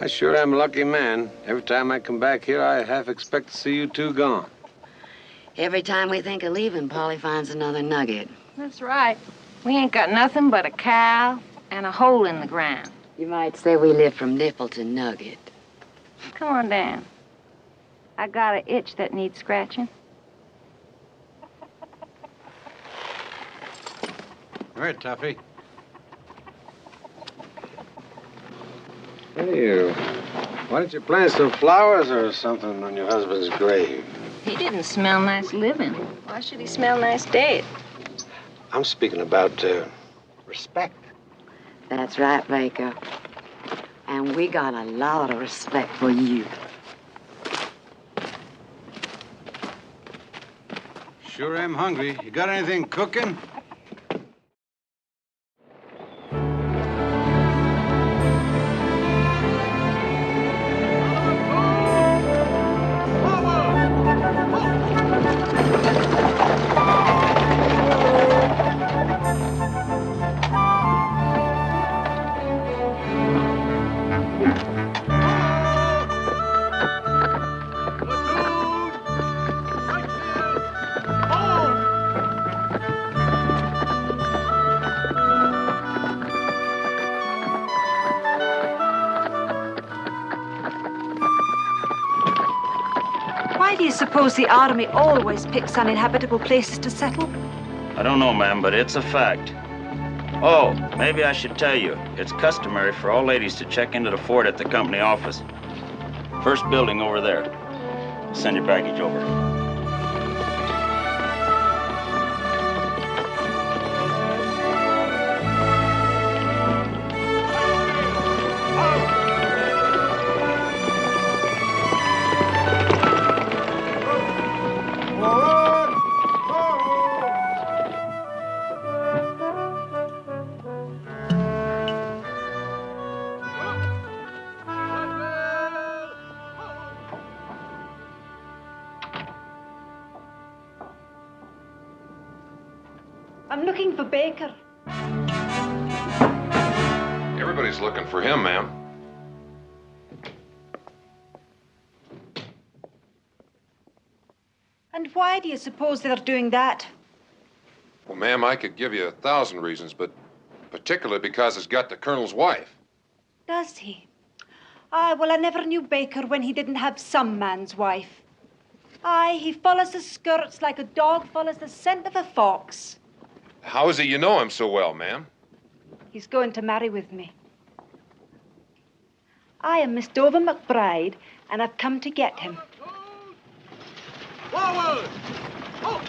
Speaker 8: I sure am a lucky man. Every time I come back here, I half expect to see you two gone.
Speaker 17: Every time we think of leaving, Polly finds another nugget.
Speaker 9: That's right. We ain't got nothing but a cow and a hole in the ground.
Speaker 17: You might say we live from nipple to nugget.
Speaker 9: Come on down. I got an itch that needs scratching.
Speaker 8: All right, Tuffy. Hey, why don't you plant some flowers or something on your husband's grave?
Speaker 9: He didn't smell nice living. Why should he smell nice dead?
Speaker 8: I'm speaking about respect.
Speaker 17: That's right, Baker. And we got a lot of respect for you.
Speaker 6: Sure am hungry. You got anything cooking?
Speaker 10: Why do you suppose the army always picks uninhabitable places to settle?
Speaker 12: I don't know, ma'am, but it's a fact. Oh, maybe I should tell you, it's customary for all ladies to check into the fort at the company office. First building over there. Send your baggage over.
Speaker 10: I'm looking for Baker.
Speaker 3: Everybody's looking for him, ma'am.
Speaker 10: And why do you suppose they're doing that?
Speaker 3: Well, ma'am, I could give you 1,000 reasons, but particularly because it's got the colonel's wife.
Speaker 10: Does he? Aye, well, I never knew Baker when he didn't have some man's wife. Aye, he follows the skirts like a dog follows the scent of a fox.
Speaker 3: How is it you know him so well, ma'am?
Speaker 10: He's going to marry with me. I am Miss Dover McBride, and I've come to get him.
Speaker 18: Forward! Oh.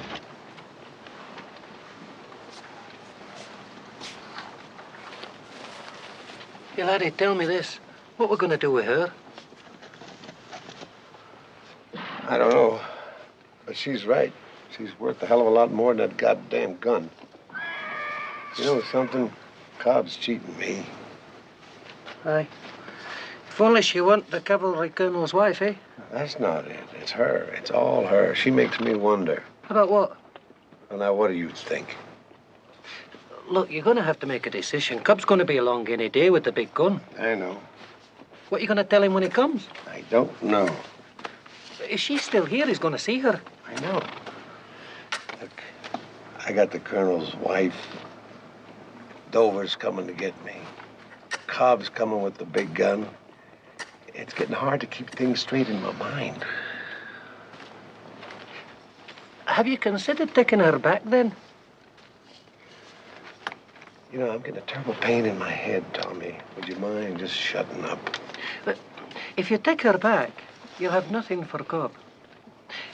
Speaker 11: Hey, laddie, tell me this. What we're going to do with her?
Speaker 8: I don't know, but she's right. She's worth a hell of a lot more than that goddamn gun. You know something? Cobb's cheating me.
Speaker 11: Aye. If only she weren't the cavalry colonel's wife, eh?
Speaker 8: That's not it. It's her. It's all her. She makes me wonder.
Speaker 11: About what?
Speaker 8: Well, now, what do you think?
Speaker 11: Look, you're going to have to make a decision. Cub's going to be along any day with the big gun.
Speaker 22: I know.
Speaker 11: What are you going to tell him when he comes?
Speaker 22: I don't know.
Speaker 11: If she's still here, he's going to see her.
Speaker 22: I know. Look, I got the colonel's wife. Dover's coming to get me. Cobb's coming with the big gun. It's getting hard to keep things straight in my mind.
Speaker 11: Have you considered taking her back, then?
Speaker 22: You know, I'm getting a terrible pain in my head, Tommy. Would you mind just shutting up?
Speaker 11: But if you take her back, you'll have nothing for Cobb.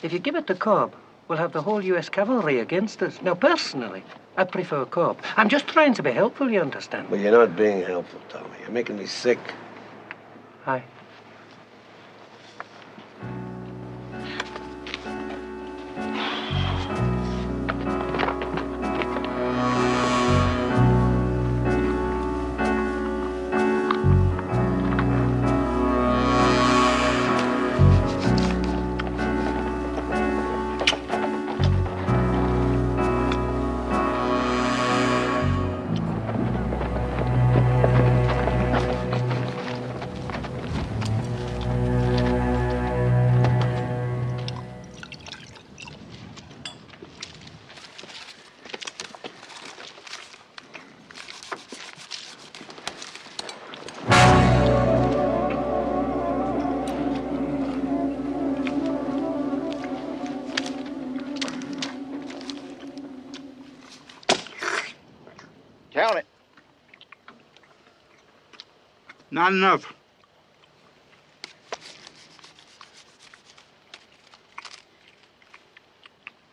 Speaker 11: If you give it to Cobb, we'll have the whole U.S. Cavalry against us. Now, personally, I prefer Cobb. I'm just trying to be helpful, you understand?
Speaker 22: Well, you're not being helpful, Tommy. You're making me sick.
Speaker 11: Aye.
Speaker 7: Count it.
Speaker 6: Not enough.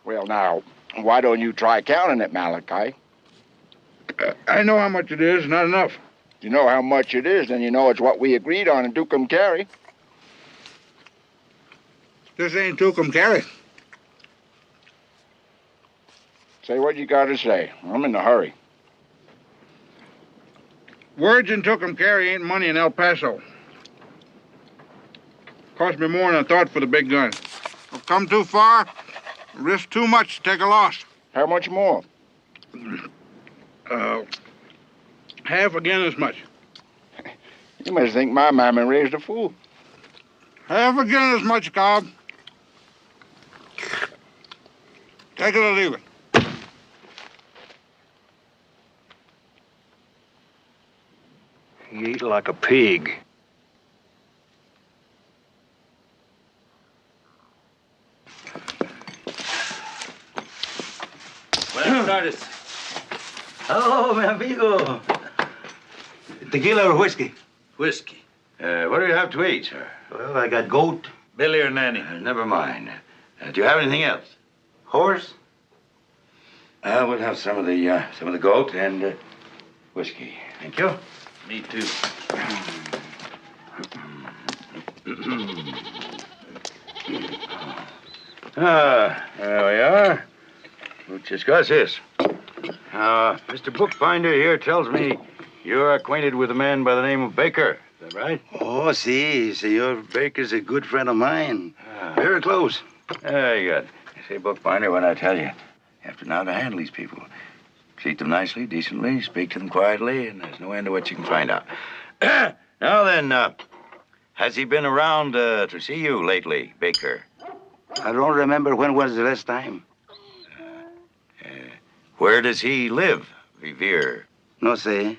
Speaker 7: Well, now, why don't you try counting it, Malachi?
Speaker 6: I know how much it is, not enough.
Speaker 7: You know how much it is, then you know it's what we agreed on in Tucumcari.
Speaker 6: This ain't Tucumcari.
Speaker 7: Say what you got to say. I'm in a hurry.
Speaker 6: Words in Tucumcari ain't money in El Paso. Cost me more than I thought for the big gun. I've come too far, risked too much to take a loss.
Speaker 7: How much more?
Speaker 6: Half again as much.
Speaker 7: You must think my mammy raised a fool.
Speaker 6: Half again as much, Cobb. Take it or leave it.
Speaker 20: You eat like a pig.
Speaker 2: Buenas tardes.
Speaker 20: Oh, mi amigo. Tequila or whiskey?
Speaker 2: Whiskey. What do you have to eat, sir?
Speaker 20: Well, I got goat.
Speaker 2: Billy or Nanny?
Speaker 20: Never mind.
Speaker 2: Do you have anything else?
Speaker 20: Horse?
Speaker 2: We'll have some of the goat and whiskey.
Speaker 20: Thank you.
Speaker 2: Me too.
Speaker 20: There we are. Let's discuss this. Mr. Bookbinder here tells me you're acquainted with a man by the name of Baker. Is that right?
Speaker 21: Oh, si. Senor Baker's a good friend of mine. Very close.
Speaker 2: Very good. You see, Bookbinder, what I tell you, you have to know how to handle these people. Treat them nicely, decently, speak to them quietly, and there's no end to what you can find out. Now then, has he been around to see you lately, Baker?
Speaker 21: I don't remember when was the last time.
Speaker 2: Where does he live, Vivier?
Speaker 21: No sé.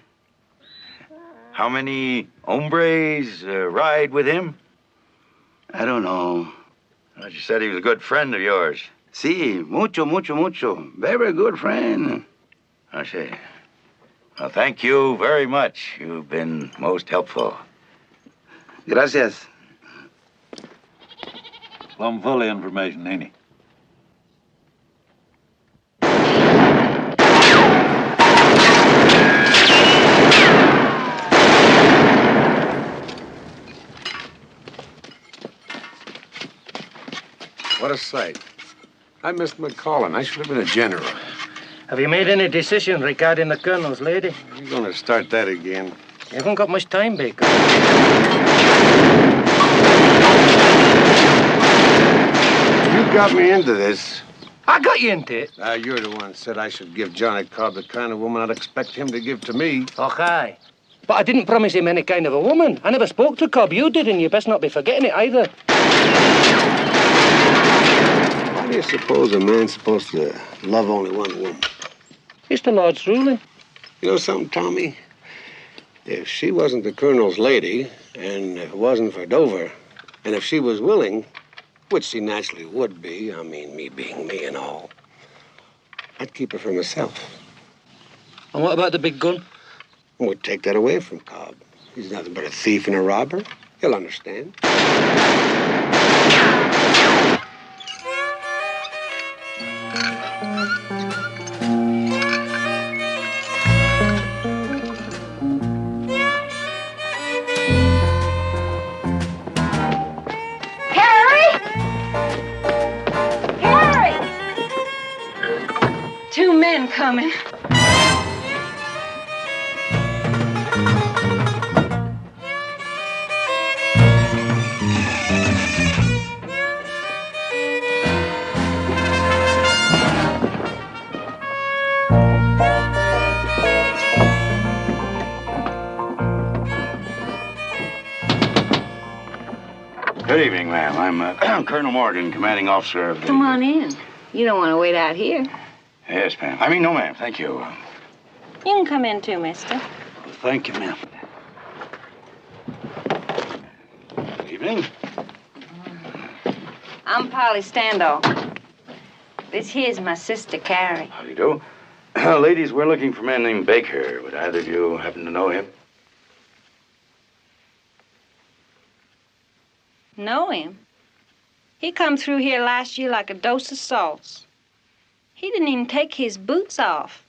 Speaker 2: How many hombres ride with him?
Speaker 21: I don't know.
Speaker 2: Well, you said he was a good friend of yours.
Speaker 21: Si, mucho, mucho, mucho. Very good friend.
Speaker 2: I see. Well, thank you very much. You've been most helpful.
Speaker 21: Gracias.
Speaker 5: Plumb full of information, ain't he?
Speaker 22: What a sight. I missed McLaglen. I should have been a general.
Speaker 11: Have you made any decision regarding the colonel's lady?
Speaker 22: You're going to start that again.
Speaker 11: You haven't got much time, Baker.
Speaker 22: You got me into this.
Speaker 11: I got you into it.
Speaker 22: You're the one who said I should give Johnny Cobb the kind of woman I'd expect him to give to me.
Speaker 11: Okay. But I didn't promise him any kind of a woman. I never spoke to Cobb. You did, and you best not be forgetting it either.
Speaker 22: Why do you suppose a man's supposed to love only one woman?
Speaker 11: It's the Lord's ruling.
Speaker 22: You know something, Tommy? If she wasn't the Colonel's lady, and if it wasn't for Dover, and if she was willing, which she naturally would be, I mean, me being me and all, I'd keep her for myself.
Speaker 11: And what about the big gun?
Speaker 22: We'd take that away from Cobb. He's nothing but a thief and a robber. He'll understand.
Speaker 9: Two men coming.
Speaker 20: Good evening, ma'am. I'm Colonel Morgan, commanding officer of the...
Speaker 9: Come on in. You don't want to wait out here.
Speaker 20: Yes, ma'am. I mean, no, ma'am. Thank you.
Speaker 9: You can come in too, mister.
Speaker 5: Thank you, ma'am.
Speaker 20: Good evening.
Speaker 9: I'm Polly Standoff. This here's my sister, Carrie.
Speaker 20: How do you do? Ladies, we're looking for a man named Baker. Would either of you happen to know him?
Speaker 9: Know him? He come through here last year like a dose of sauce. He didn't even take his boots off.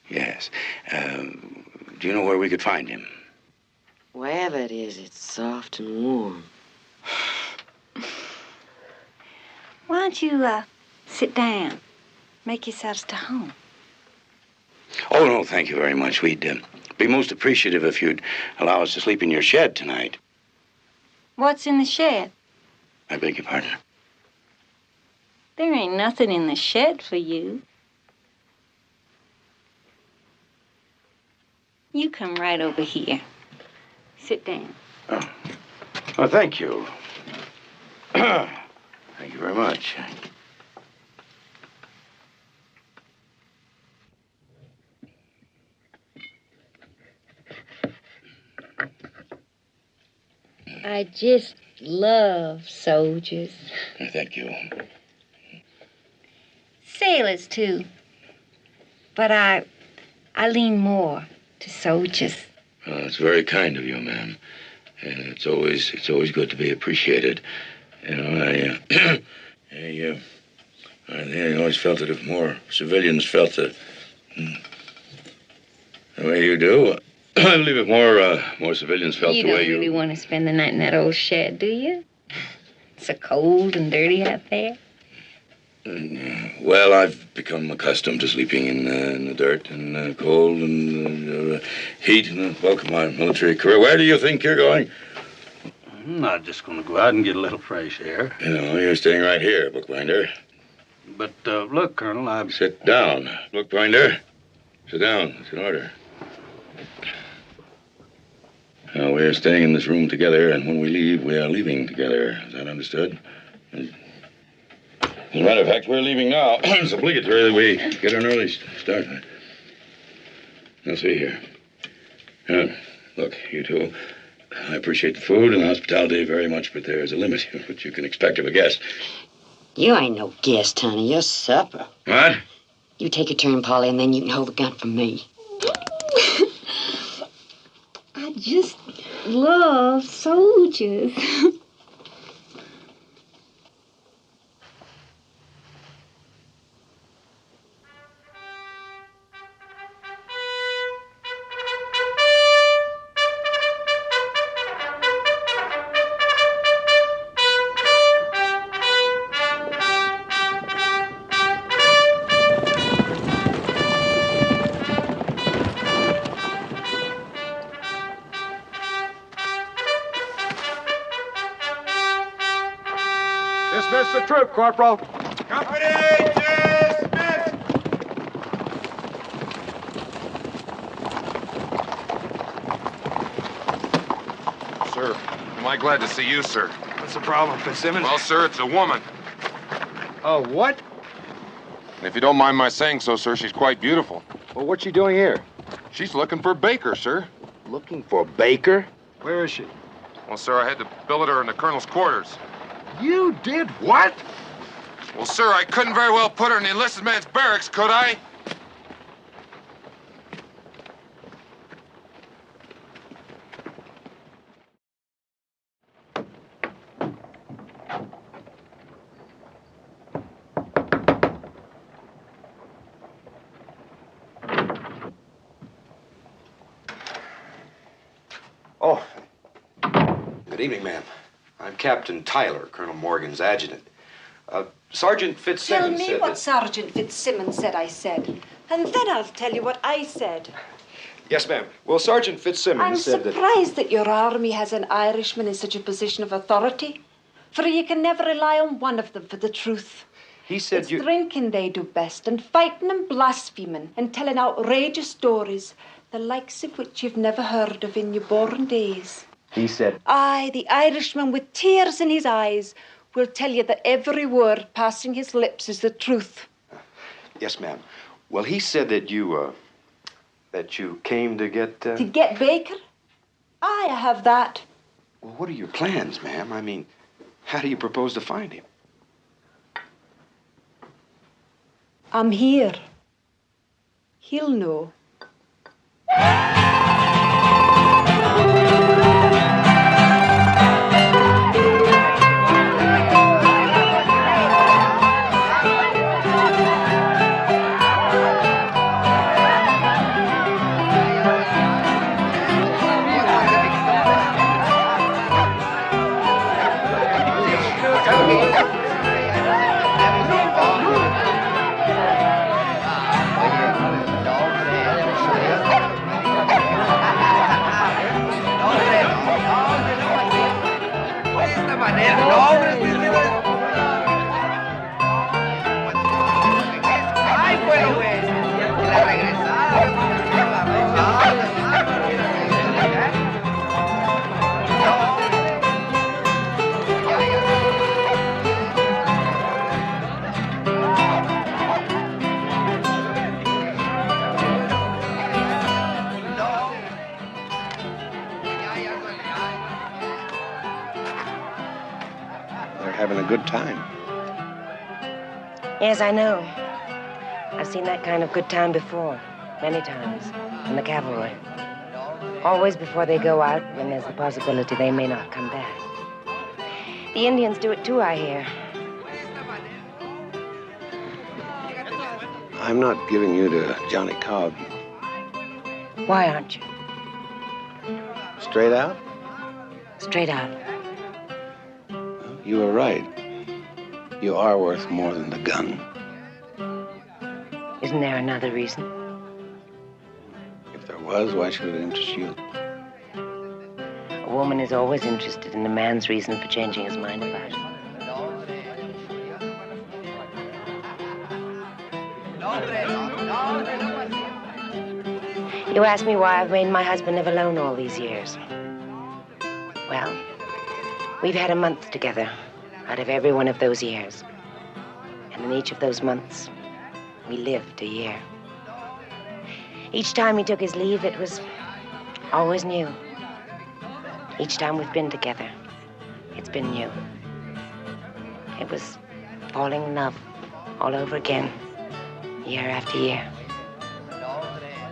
Speaker 20: Yes. Do you know where we could find him?
Speaker 17: Wherever it is, it's soft and warm.
Speaker 9: Why don't you, sit down? Make yourselves to home.
Speaker 20: Oh, no, thank you very much. We'd be most appreciative if you'd allow us to sleep in your shed tonight.
Speaker 9: What's in the shed?
Speaker 20: I beg your pardon.
Speaker 9: There ain't nothing in the shed for you. You come right over here. Sit down.
Speaker 20: Oh, well, thank you. Thank you very much.
Speaker 9: I just love soldiers.
Speaker 20: Thank you.
Speaker 9: Sailors, too. But I lean more to soldiers.
Speaker 20: Well, it's very kind of you, ma'am. And it's always good to be appreciated. You know, I always felt that if more civilians felt the way you do, I believe if more civilians felt the way you...
Speaker 9: You don't really want to spend the night in that old shed, do you? It's so cold and dirty out there.
Speaker 20: Well, I've become accustomed to sleeping in the dirt and cold and heat and the bulk of my military career. Where do you think you're going?
Speaker 5: I'm not just going to go out and get a little fresh air.
Speaker 20: You know, you're staying right here, bookbinder.
Speaker 5: But, look, Colonel, I'm...
Speaker 20: Sit down, bookbinder. Sit down. It's an order. We're staying in this room together, and when we leave, we are leaving together. Is that understood? As a matter of fact, we're leaving now. It's obligatory that we get an early start. Now, see here. Look, you two, I appreciate the food and the hospitality very much, but there's a limit to what you can expect of a guest.
Speaker 17: You ain't no guest, honey. You're supper.
Speaker 20: What?
Speaker 17: You take your turn, Polly, and then you can hold the gun for me.
Speaker 9: I just love soldiers.
Speaker 22: Dismiss the troop, Corporal.
Speaker 18: Company,
Speaker 3: Am I glad to see you, sir?
Speaker 22: What's the problem, Fitzsimmons?
Speaker 3: Well, sir, it's a woman.
Speaker 22: Oh, what?
Speaker 3: And if you don't mind my saying so, sir, she's quite beautiful.
Speaker 22: Well, what's she doing here?
Speaker 3: She's looking for Baker, sir.
Speaker 22: Looking for Baker? Where is she?
Speaker 3: Well, sir, I had to billet her in the colonel's quarters.
Speaker 22: You did what?
Speaker 3: Well, sir, I couldn't very well put her in the enlisted man's barracks, could I?
Speaker 13: Oh. Good evening, ma'am. I'm Captain Tyler, Colonel Morgan's adjutant. Sergeant
Speaker 10: Tell
Speaker 13: Fitzsimmons
Speaker 10: me
Speaker 13: said
Speaker 10: what
Speaker 13: that...
Speaker 10: Sergeant Fitzsimmons said I said, and then I'll tell you what I said.
Speaker 13: Yes, ma'am. Well, Sergeant Fitzsimmons
Speaker 10: I'm
Speaker 13: said that...
Speaker 10: surprised that your army has an Irishman in such a position of authority, for you can never rely on one of them for the truth.
Speaker 13: He said
Speaker 10: It's
Speaker 13: you...
Speaker 10: drinking they do best, and fighting and blaspheming, and telling outrageous stories, the likes of which you've never heard of in your born days.
Speaker 13: He said...
Speaker 10: Aye, the Irishman with tears in his eyes will tell you that every word passing his lips is the truth.
Speaker 13: Yes, ma'am. Well, he said that you came to get...
Speaker 10: To get Baker? Aye, I have that.
Speaker 13: Well, what are your plans, ma'am? I mean, how do you propose to find him?
Speaker 10: I'm here. He'll know.
Speaker 22: Having a good time.
Speaker 17: Yes, I know. I've seen that kind of good time before, many times, in the cavalry. Always before they go out, when there's the possibility they may not come back. The Indians do it too, I hear.
Speaker 22: I'm not giving you to Johnny Cobb.
Speaker 17: Why aren't you?
Speaker 22: Straight out?
Speaker 17: Straight out.
Speaker 22: You were right. You are worth more than the gun.
Speaker 17: Isn't there another reason?
Speaker 22: If there was, why should it interest you?
Speaker 17: A woman is always interested in a man's reason for changing his mind about it. You ask me why I've made my husband live alone all these years. Well, we've had a month together out of every one of those years. And in each of those months, we lived a year. Each time he took his leave, it was always new. Each time we've been together, it's been new. It was falling in love all over again, year after year.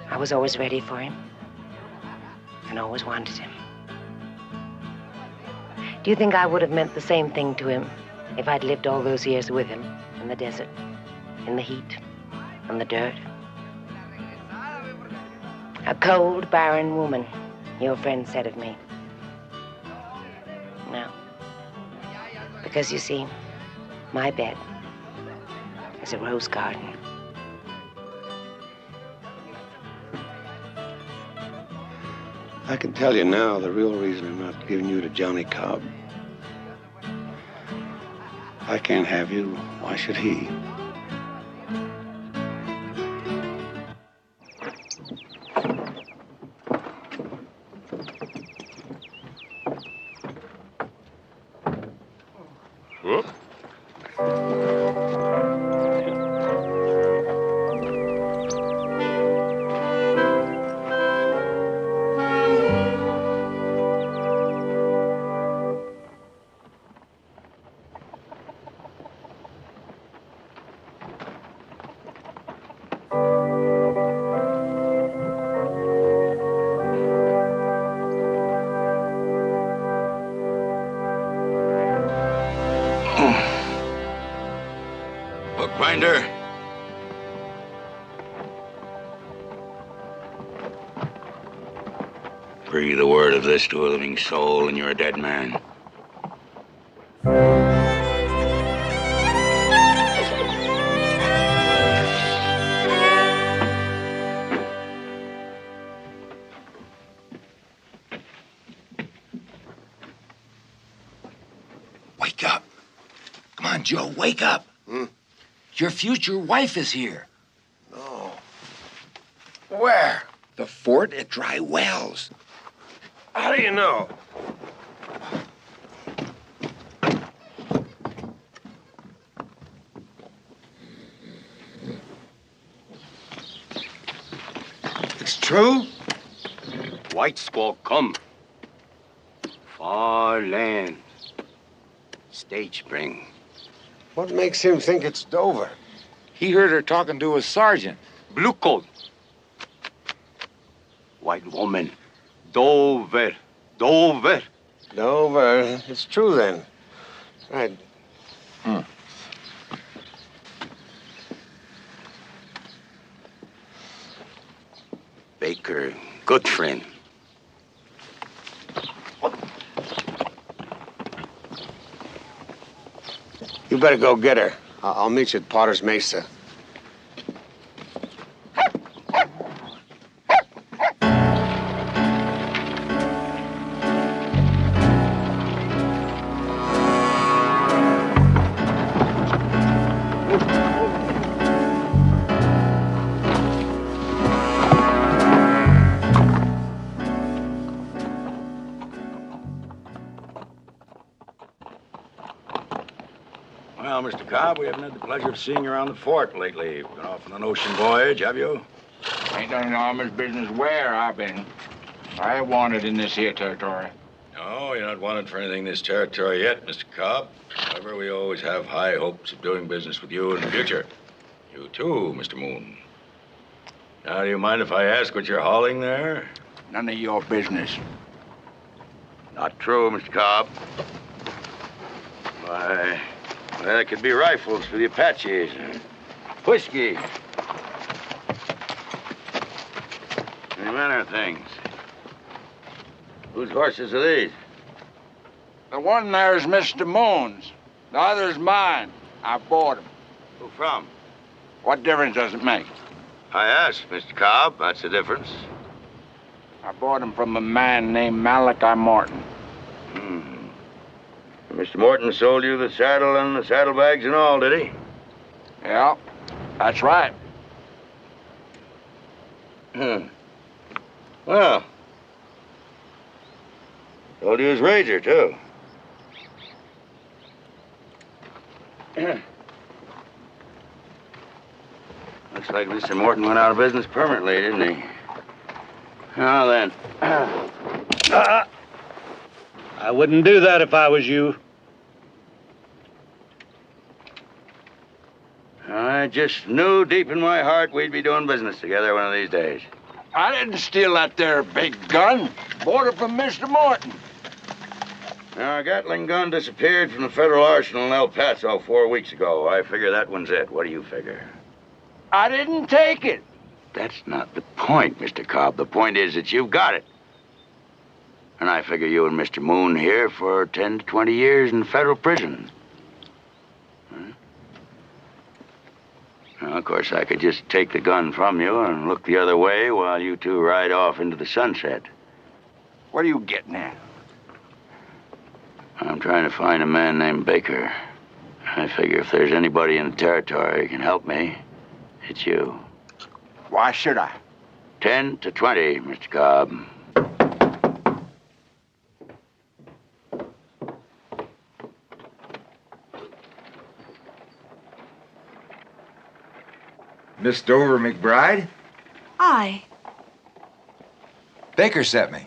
Speaker 17: I was always ready for him and always wanted him. Do you think I would have meant the same thing to him if I'd lived all those years with him in the desert, in the heat, on the dirt? A cold, barren woman, your friend said of me. No. Because you see, my bed is a rose garden.
Speaker 22: I can tell you now the real reason I'm not giving you to Johnny Cobb. I can't have you. Why should he?
Speaker 20: find her? Breathe a word of this to a living soul, and you're a dead man.
Speaker 19: Wake up. Come on, Joe, wake up. Your future wife is here.
Speaker 22: No.
Speaker 19: Where? The fort at Dry Wells.
Speaker 22: How do you know? It's true?
Speaker 23: White squaw come. Far land. Stage spring.
Speaker 22: What makes him think it's Dover?
Speaker 1: He heard her talking to a sergeant.
Speaker 23: Blue coat. White woman. Dover. Dover.
Speaker 22: Dover. It's true then. Right.
Speaker 23: Baker, good friend.
Speaker 22: You better go get her. I'll meet you at Potter's Mesa.
Speaker 20: Well, Mr. Cobb, we haven't had the pleasure of seeing you around the fort lately. You've been off on an ocean voyage, have you?
Speaker 7: Ain't none of Armor's business where I've been. I ain't wanted in this here territory.
Speaker 20: No, you're not wanted for anything in this territory yet, Mr. Cobb. However, we always have high hopes of doing business with you in the future. You too, Mr. Moon. Now, do you mind if I ask what you're hauling there?
Speaker 7: None of your business.
Speaker 20: Not true, Mr. Cobb. Why, well, it could be rifles for the Apaches. Whiskey. Any manner of things. Whose horses are these?
Speaker 7: The one there is Mr. Moon's. The other's mine. I bought him.
Speaker 20: Who from?
Speaker 7: What difference does it make?
Speaker 20: I asked, Mr. Cobb. That's the difference.
Speaker 7: I bought him from a man named Malachi Morton.
Speaker 20: Mr. Morton sold you the saddle and the saddlebags and all, did he?
Speaker 7: Yeah, that's right.
Speaker 20: Well, sold you his razor, too. Looks like Mr. Morton went out of business permanently, didn't he? Now then.
Speaker 5: I wouldn't do that if I was you.
Speaker 20: I just knew deep in my heart we'd be doing business together one of these days.
Speaker 7: I didn't steal that there big gun. Bought it from Mr. Morton.
Speaker 20: Now, a Gatling gun disappeared from the federal arsenal in El Paso 4 weeks ago. I figure that one's it. What do you figure?
Speaker 7: I didn't take it.
Speaker 20: That's not the point, Mr. Cobb. The point is that you've got it. And I figure you and Mr. Moon here for 10 to 20 years in federal prison. Now, of course, I could just take the gun from you and look the other way while you two ride off into the sunset.
Speaker 7: What are you getting at?
Speaker 20: I'm trying to find a man named Baker. I figure if there's anybody in the territory who can help me, it's you.
Speaker 7: Why should I?
Speaker 20: 10 to 20, Mr. Cobb.
Speaker 18: Miss Dover McBride?
Speaker 10: Aye.
Speaker 18: Baker sent me.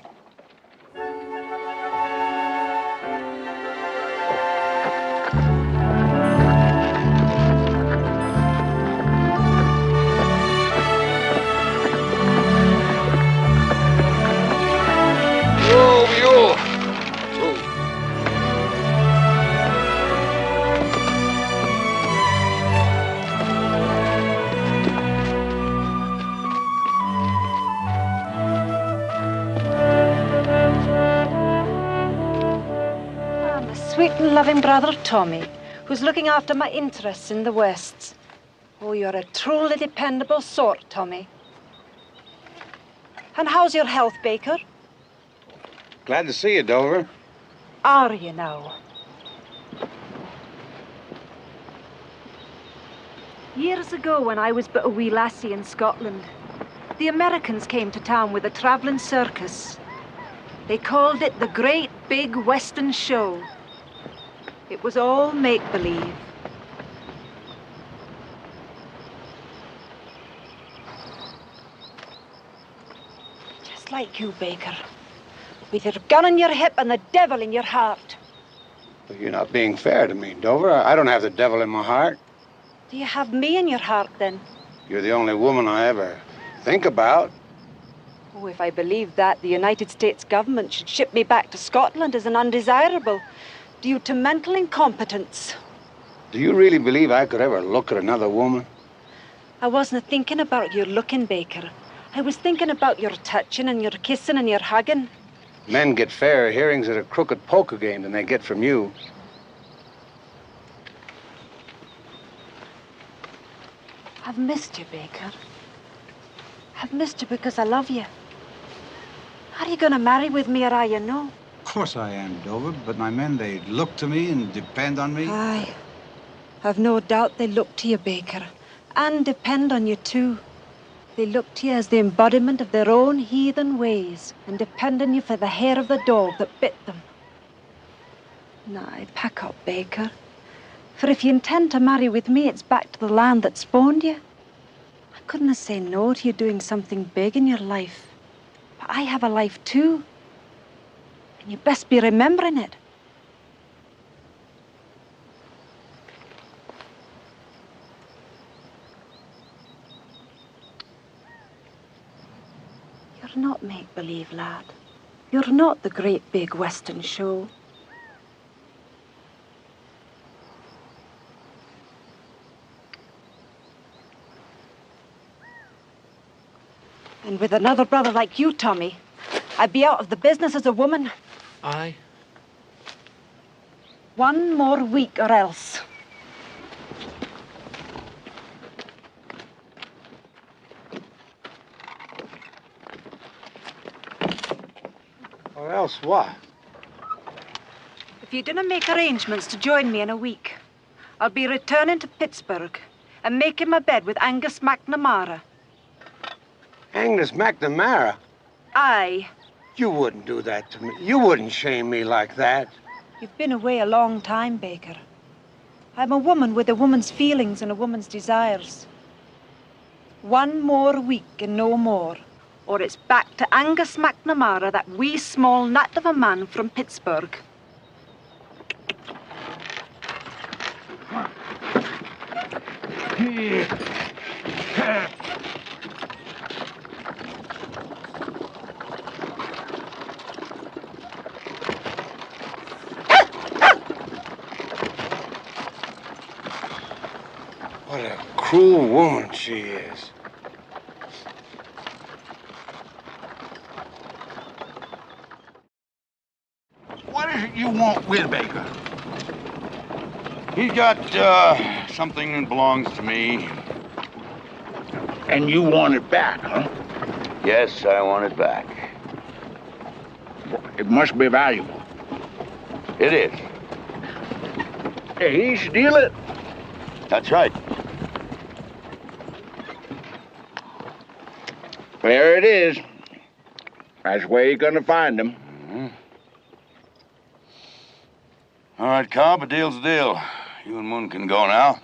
Speaker 10: sweet and loving brother Tommy, who's looking after my interests in the West. Oh, you're a truly dependable sort, Tommy. And how's your health, Baker?
Speaker 22: Glad to see you, Dover.
Speaker 10: Are you now? Years ago, when I was but a wee lassie in Scotland, the Americans came to town with a traveling circus. They called it the Great Big Western Show. It was all make-believe. Just like you, Baker. With your gun in your hip and the devil in your heart.
Speaker 22: Well, you're not being fair to me, Dover. I don't have the devil in my heart.
Speaker 10: Do you have me in your heart, then?
Speaker 22: You're the only woman I ever think about.
Speaker 10: Oh, if I believed that, the United States government should ship me back to Scotland as an undesirable due to mental incompetence.
Speaker 22: Do you really believe I could ever look at another woman?
Speaker 10: I wasn't thinking about your looking, Baker. I was thinking about your touching and your kissing and your hugging.
Speaker 22: Men get fairer hearings at a crooked poker game than they get from you.
Speaker 10: I've missed you, Baker. I've missed you because I love you. Are you going to marry with me or are you no?
Speaker 6: Of course I am, Dover, but my men, they look to me and depend on me.
Speaker 10: Aye. I've no doubt they look to you, Baker, and depend on you too. They look to you as the embodiment of their own heathen ways and depend on you for the hair of the dog that bit them. Now, pack up, Baker. For if you intend to marry with me, it's back to the land that spawned you. I couldn't say no to you doing something big in your life. But I have a life too. And you best be remembering it. You're not make-believe, lad. You're not the Great Big Western Show. And with another brother like you, Tommy, I'd be out of the business as a woman.
Speaker 11: Aye.
Speaker 10: One more week or else.
Speaker 22: Or else what?
Speaker 10: If you didn't make arrangements to join me in a week, I'll be returning to Pittsburgh and making my bed with Angus McNamara.
Speaker 22: Angus McNamara?
Speaker 10: Aye.
Speaker 22: You wouldn't do that to me. You wouldn't shame me like that.
Speaker 10: You've been away a long time, Baker. I'm a woman with a woman's feelings and a woman's desires. One more week and no more, or it's back to Angus McNamara, that wee small nut of a man from Pittsburgh.
Speaker 22: What a cruel woman she is.
Speaker 7: What is it you want with Baker?
Speaker 20: He's got, something that belongs to me.
Speaker 7: And you want it back, huh?
Speaker 20: Yes, I want it back.
Speaker 7: It must be valuable.
Speaker 20: It is.
Speaker 7: Hey, he steal it?
Speaker 20: That's right.
Speaker 7: There it is. That's where you're gonna find him.
Speaker 20: Mm-hmm. All right, Cobb, a deal's a deal. You and Moon can go now.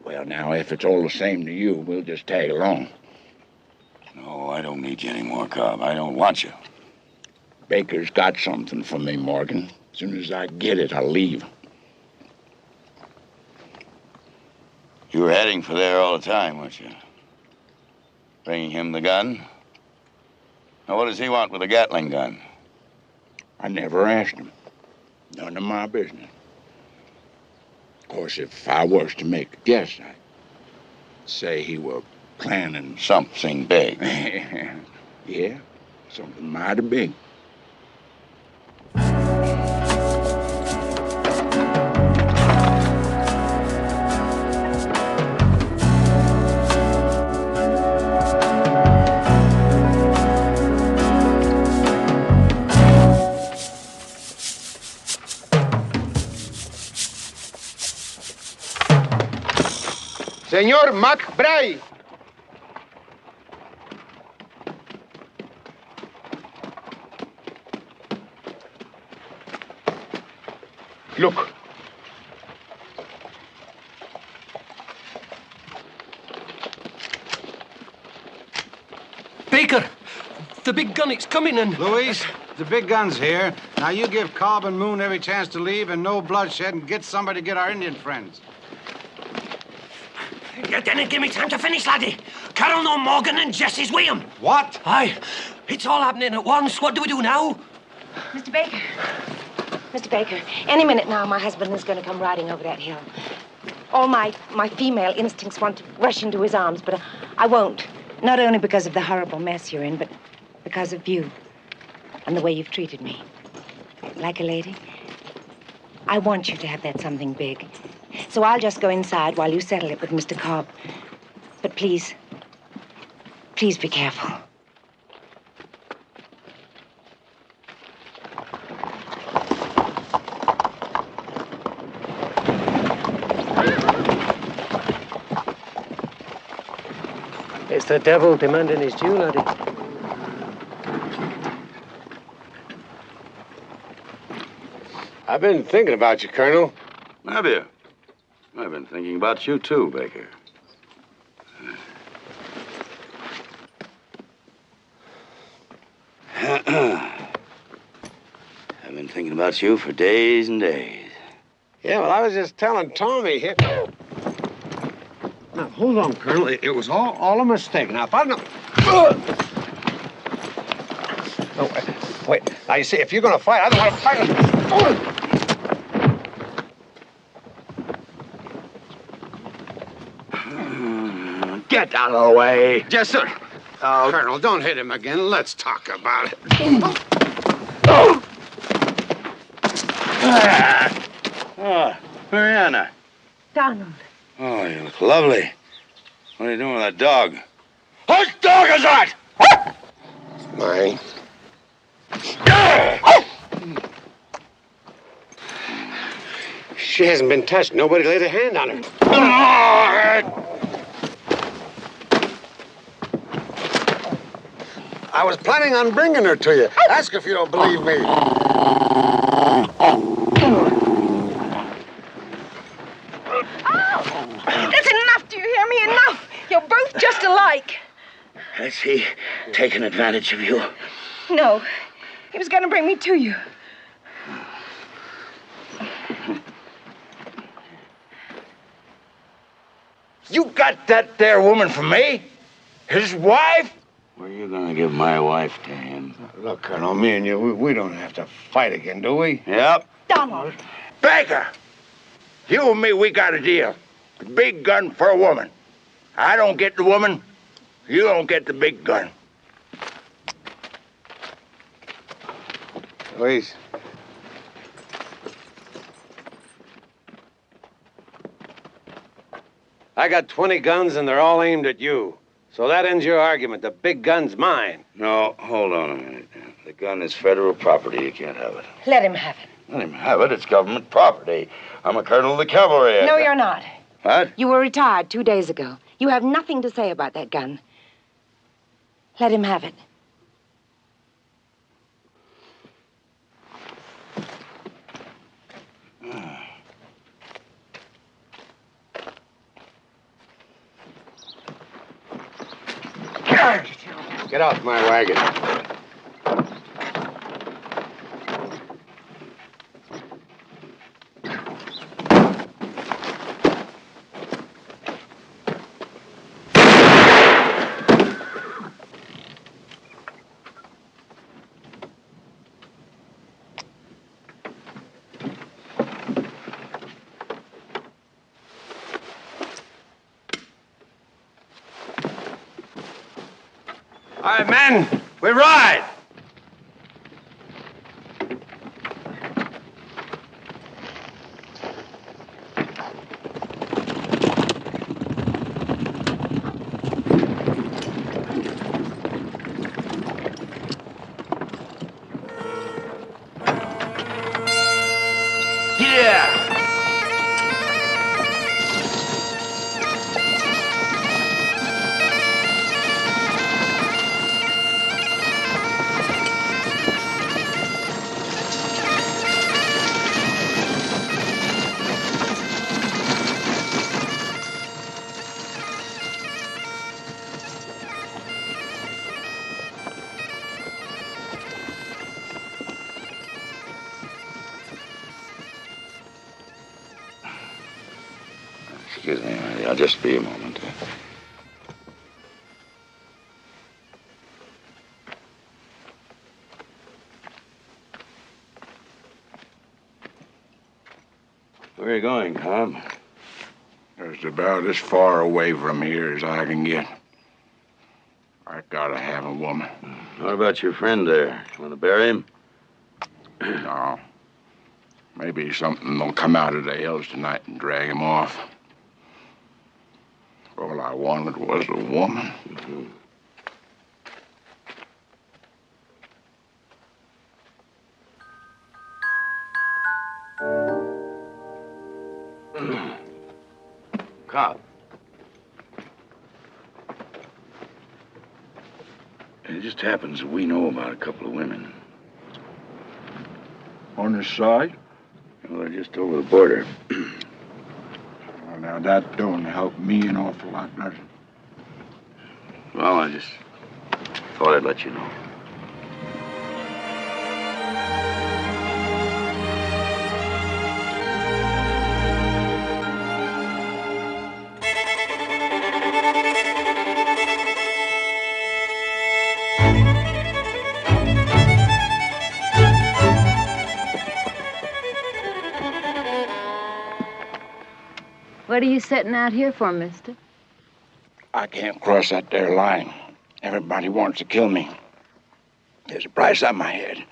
Speaker 7: Well, now, if it's all the same to you, we'll just tag along.
Speaker 20: No, I don't need you anymore, Cobb. I don't want you.
Speaker 7: Baker's got something for me, Morgan. As soon as I get it, I'll leave.
Speaker 20: You were heading for there all the time, weren't you? Bringing him the gun? Now, what does he want with a Gatling gun?
Speaker 7: I never asked him. None of my business. Of course, if I was to make a guess, I'd say he were planning
Speaker 20: something big.
Speaker 7: Yeah, something mighty big.
Speaker 8: Senor McBride.
Speaker 7: Look.
Speaker 11: Baker! The big gun, it's coming and...
Speaker 6: Louise, the big gun's here. Now you give Cobb and Moon every chance to leave and no bloodshed and get somebody to get our Indian friends.
Speaker 11: You didn't give me time to finish, laddie. Colonel Morgan and Jesse's with him.
Speaker 6: What?
Speaker 11: Aye. It's all happening at once. What do we do now?
Speaker 17: Mr. Baker. Mr. Baker, any minute now, my husband is going to come riding over that hill. All my female instincts want to rush into his arms, but I won't. Not only because of the horrible mess you're in, but because of you and the way you've treated me. Like a lady. I want you to have that something big. So I'll just go inside while you settle it with Mr. Cobb. But please, please be careful.
Speaker 11: It's the devil demanding his due, laddie.
Speaker 8: I've been thinking about you, Colonel.
Speaker 2: Have you? I've been thinking about you, too, Baker. I've been thinking about you for days and days.
Speaker 8: Yeah, well, I was just telling Tommy here. Now, hold on, Colonel. It was all a mistake. Now, if I don't... No, wait. Now, you see, if you're going to fight, I don't want to fight.
Speaker 7: Get out of the way.
Speaker 8: Yes, sir. Colonel, don't hit him again. Let's talk about it.
Speaker 2: Mariana.
Speaker 17: Donald.
Speaker 2: Oh, you look lovely. What are you doing with that dog?
Speaker 7: Whose dog is that?
Speaker 8: It's mine. She hasn't been touched. Nobody laid a hand on her. I was planning on bringing her to you. Ask if you don't believe me.
Speaker 10: That's enough, do you hear me? Enough! You're both just alike.
Speaker 19: Has he taken advantage of you?
Speaker 10: No, he was gonna bring me to you.
Speaker 7: You got that there woman from me? His wife?
Speaker 2: Were you gonna give my wife to him?
Speaker 8: Look, Colonel, me and you, we don't have to fight again, do we?
Speaker 2: Yep.
Speaker 10: Donald.
Speaker 7: Baker! You and me, we got a deal. The big gun for a woman. I don't get the woman. You don't get the big gun.
Speaker 8: Louise. I got 20 guns, and they're all aimed at you. So that ends your argument. The big gun's mine.
Speaker 2: No, hold on a minute. The gun is federal property. You can't have it.
Speaker 17: Let him have it.
Speaker 2: Let him have it. It's government property. I'm a colonel of the cavalry.
Speaker 17: No, you're not.
Speaker 2: What?
Speaker 17: You were retired 2 days ago. You have nothing to say about that gun. Let him have it.
Speaker 8: Get off my wagon. All right, men, we ride.
Speaker 20: Excuse me, Marty. I'll just be a moment. Where are you going, Tom?
Speaker 7: It's about as far away from here as I can get. I gotta have a woman.
Speaker 20: What about your friend there? You want to bury him?
Speaker 7: No. Maybe something will come out of the hills tonight and drag him off. All I wanted was a woman.
Speaker 20: Cop. It just happens that we know about a couple of women.
Speaker 7: On this side?
Speaker 20: Well, they're just over the border.
Speaker 7: Well, now, that don't help me an awful lot, does it?
Speaker 20: Well, I just thought I'd let you know.
Speaker 4: What are you setting out here for, mister?
Speaker 7: I can't cross that there line. Everybody wants to kill me. There's a price on my head.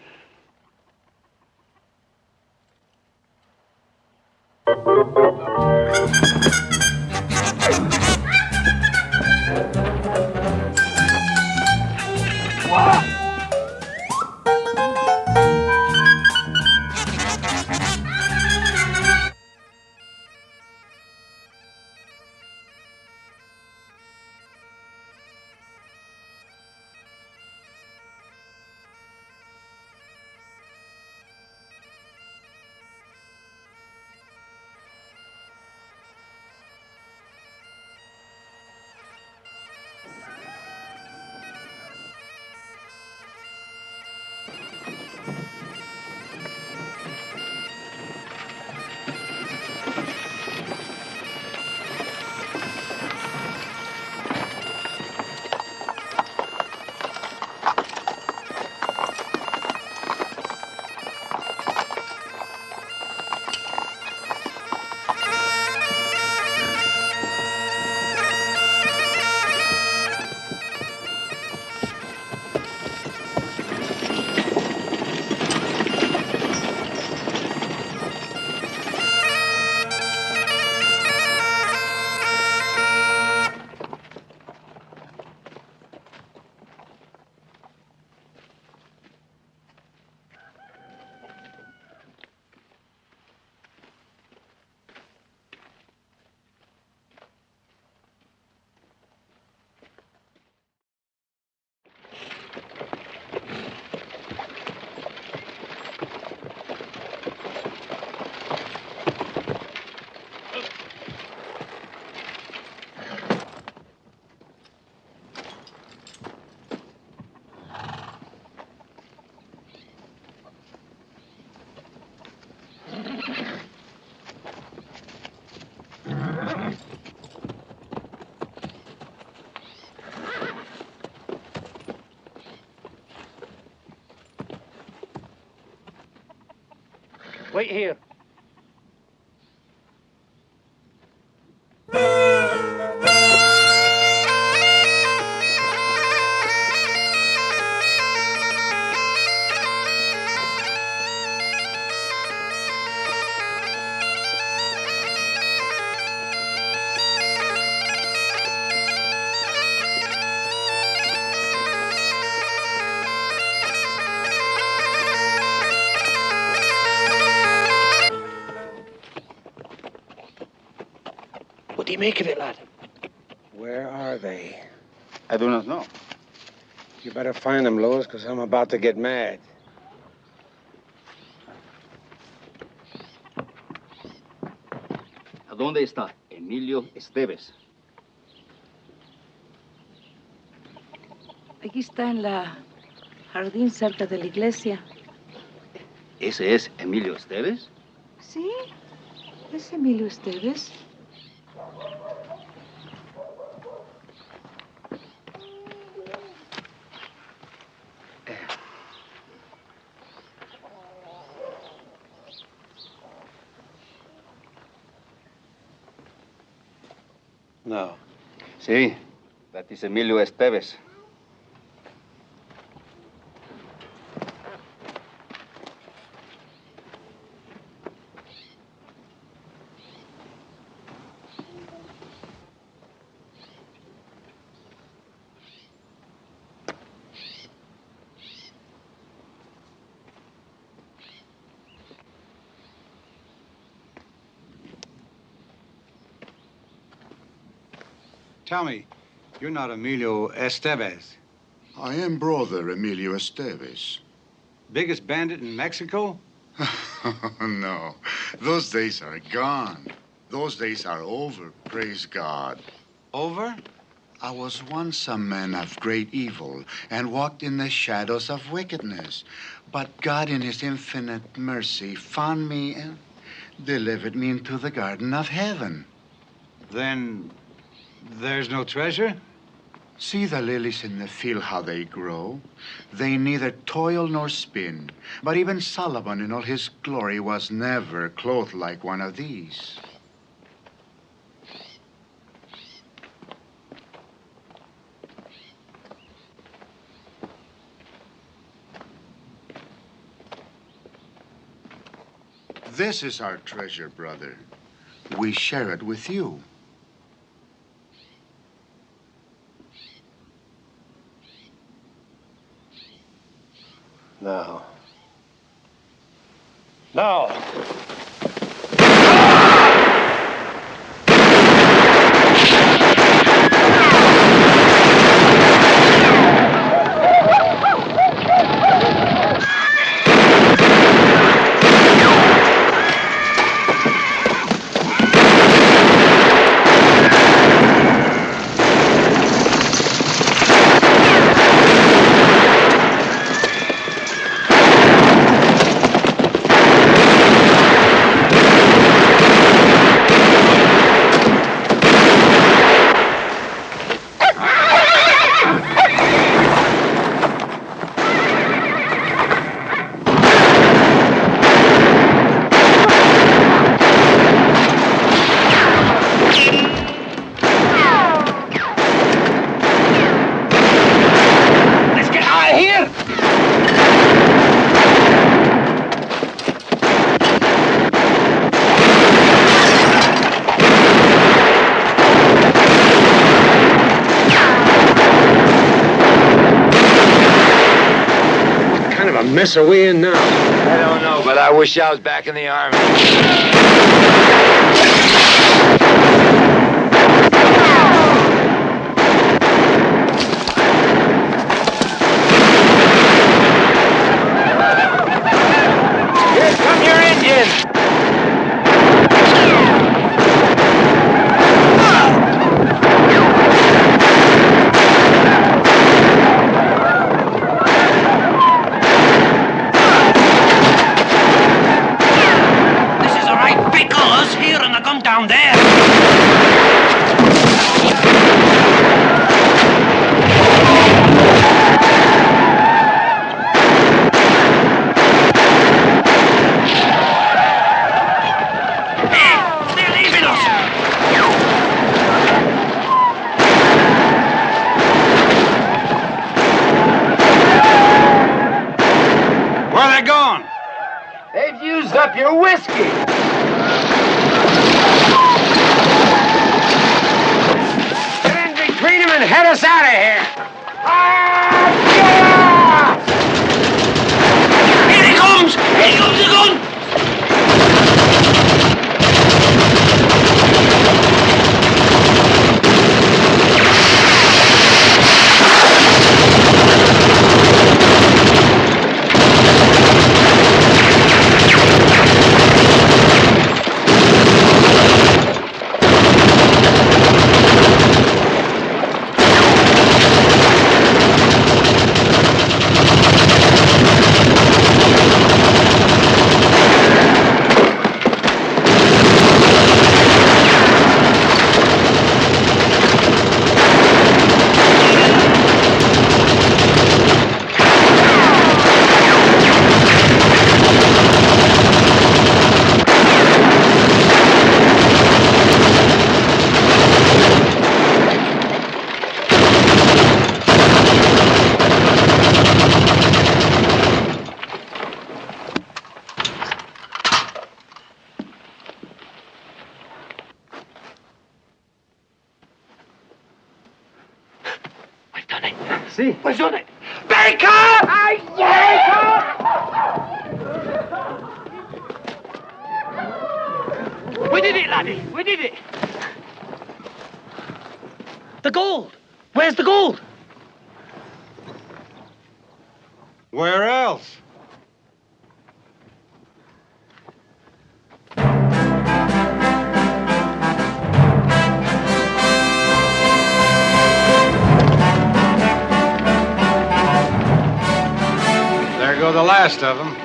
Speaker 11: Wait here. What do you make of it, lad?
Speaker 22: Where are they? I do not know.
Speaker 8: You better find them, Louis, because I'm about to get mad.
Speaker 14: ¿A dónde está Emilio Esteves?
Speaker 10: Aquí está en la jardín cerca de la iglesia.
Speaker 14: ¿Ese es Emilio Esteves?
Speaker 10: Sí, es Emilio Esteves.
Speaker 22: No.
Speaker 14: Sí, that is Emilio Esteves.
Speaker 6: Tell me, you're not Emilio Esteves.
Speaker 7: I am brother Emilio Esteves.
Speaker 6: Biggest bandit in Mexico?
Speaker 7: No, those days are gone. Those days are over, praise God.
Speaker 6: Over?
Speaker 7: I was once a man of great evil and walked in the shadows of wickedness. But God in his infinite mercy found me and delivered me into the garden of heaven.
Speaker 6: Then there's no treasure?
Speaker 7: See the lilies in the field, how they grow. They neither toil nor spin. But even Solomon in all his glory was never clothed like one of these. This is our treasure, brother. We share it with you.
Speaker 22: No. No! Mess are we in now?
Speaker 1: I don't know, but I wish I was back in the army. Here come your engines!
Speaker 11: Down there! They're leaving us!
Speaker 6: Where are they going?
Speaker 1: They've used up your whiskey!
Speaker 22: Between them and head us out of here!
Speaker 11: Here he comes! Here comes the gun!
Speaker 23: Sí.
Speaker 21: Pues dónde? Baker! ¡Ay, Baker!
Speaker 11: We did it, laddie. We did it. The gold. Where's the gold?
Speaker 6: Where else? There go the last of them.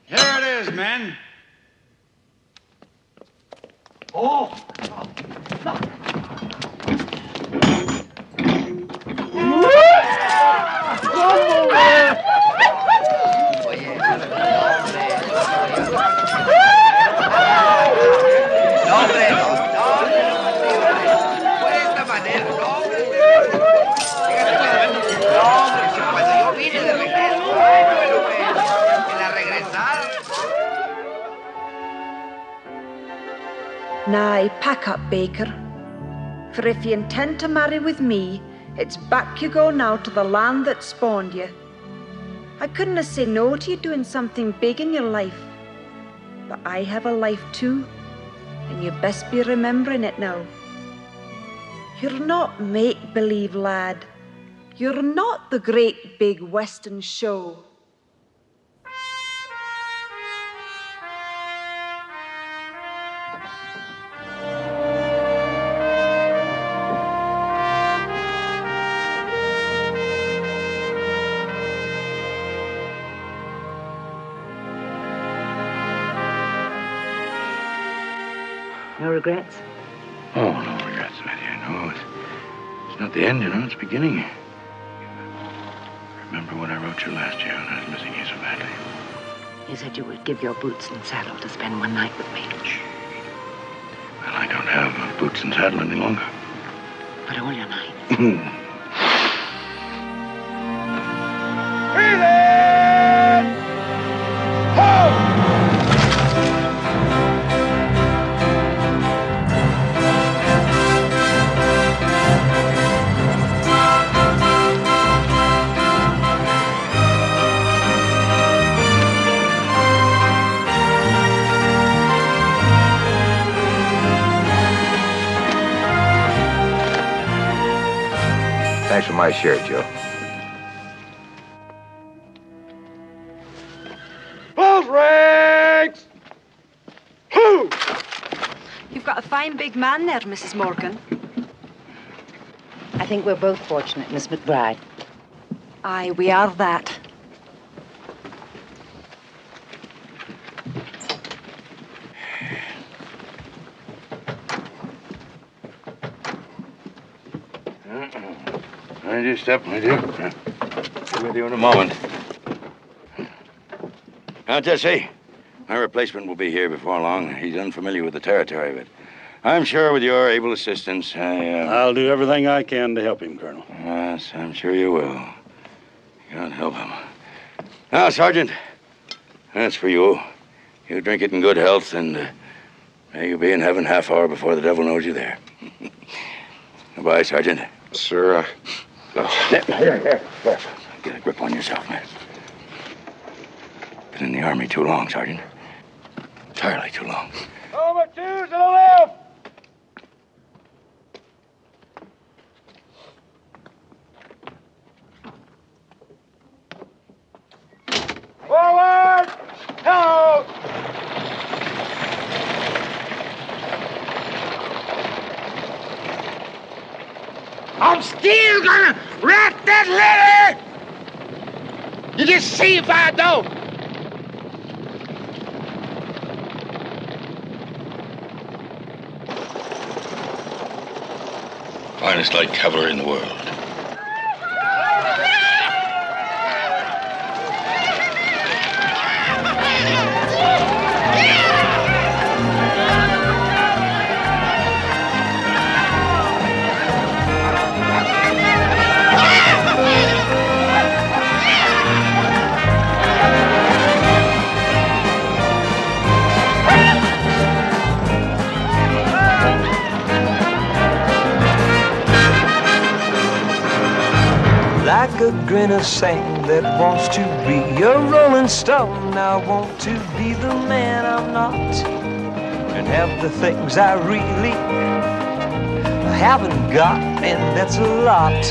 Speaker 6: Here it is, men.
Speaker 11: Oh.
Speaker 10: Now, pack up, Baker. For if you intend to marry with me, it's back you go now to the land that spawned you. I couldn't have said no to you doing something big in your life. But I have a life too, and you best be remembering it now. You're not make-believe, lad. You're not the great big Western show.
Speaker 17: No regrets?
Speaker 2: Oh, no regrets, Matty. I know. It's not the end, you know. It's the beginning. Remember what I wrote you last year when I was missing you so badly?
Speaker 17: You said you would give your boots and saddle to spend one night with me.
Speaker 2: Well, I don't have boots and saddle any longer.
Speaker 17: But all your night.
Speaker 1: Thanks for my share, Joe.
Speaker 23: Both ranks! Who?
Speaker 10: You've got a fine big man there, Mrs. Morgan.
Speaker 17: I think we're both fortunate, Miss McBride.
Speaker 10: Aye, we are that.
Speaker 2: Mind your step, my dear. Be with you in a moment. Now, Jesse, my replacement will be here before long. He's unfamiliar with the territory, but I'm sure with your able assistance,
Speaker 5: I'll do everything I can to help him, Colonel.
Speaker 2: Yes, I'm sure you will. God help him. Now, Sergeant, that's for you. You drink it in good health, and may you be in heaven half hour before the devil knows you there. Goodbye, Sergeant.
Speaker 3: Sir,
Speaker 2: Here. Get a grip on yourself, man. Been in the Army too long, Sergeant. Entirely too long.
Speaker 23: Over two to the left! Forward! Out!
Speaker 21: I'm scared!
Speaker 19: that letter! You just see if I don't.
Speaker 20: Finest light cavalry in the world.
Speaker 12: Like a grain of sand that wants to be a rolling stone, I want to be the man I'm not and have the things I really haven't got, and that's a lot.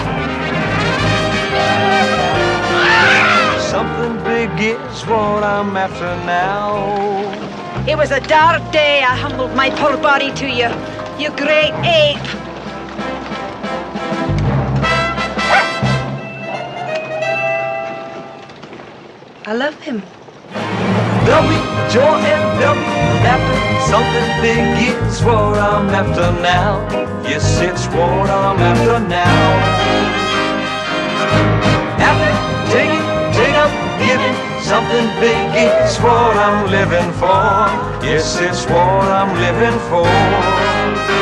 Speaker 12: Something big is what I'm after now.
Speaker 10: It was a dark day I humbled my poor body to you, you great ape. I love him.
Speaker 12: There'll be joy and there'll be laughter. Something big is what I'm after now. Yes, it's what I'm after now. After taking, take up, giving. Something big is what I'm living for. Yes, it's what I'm living for.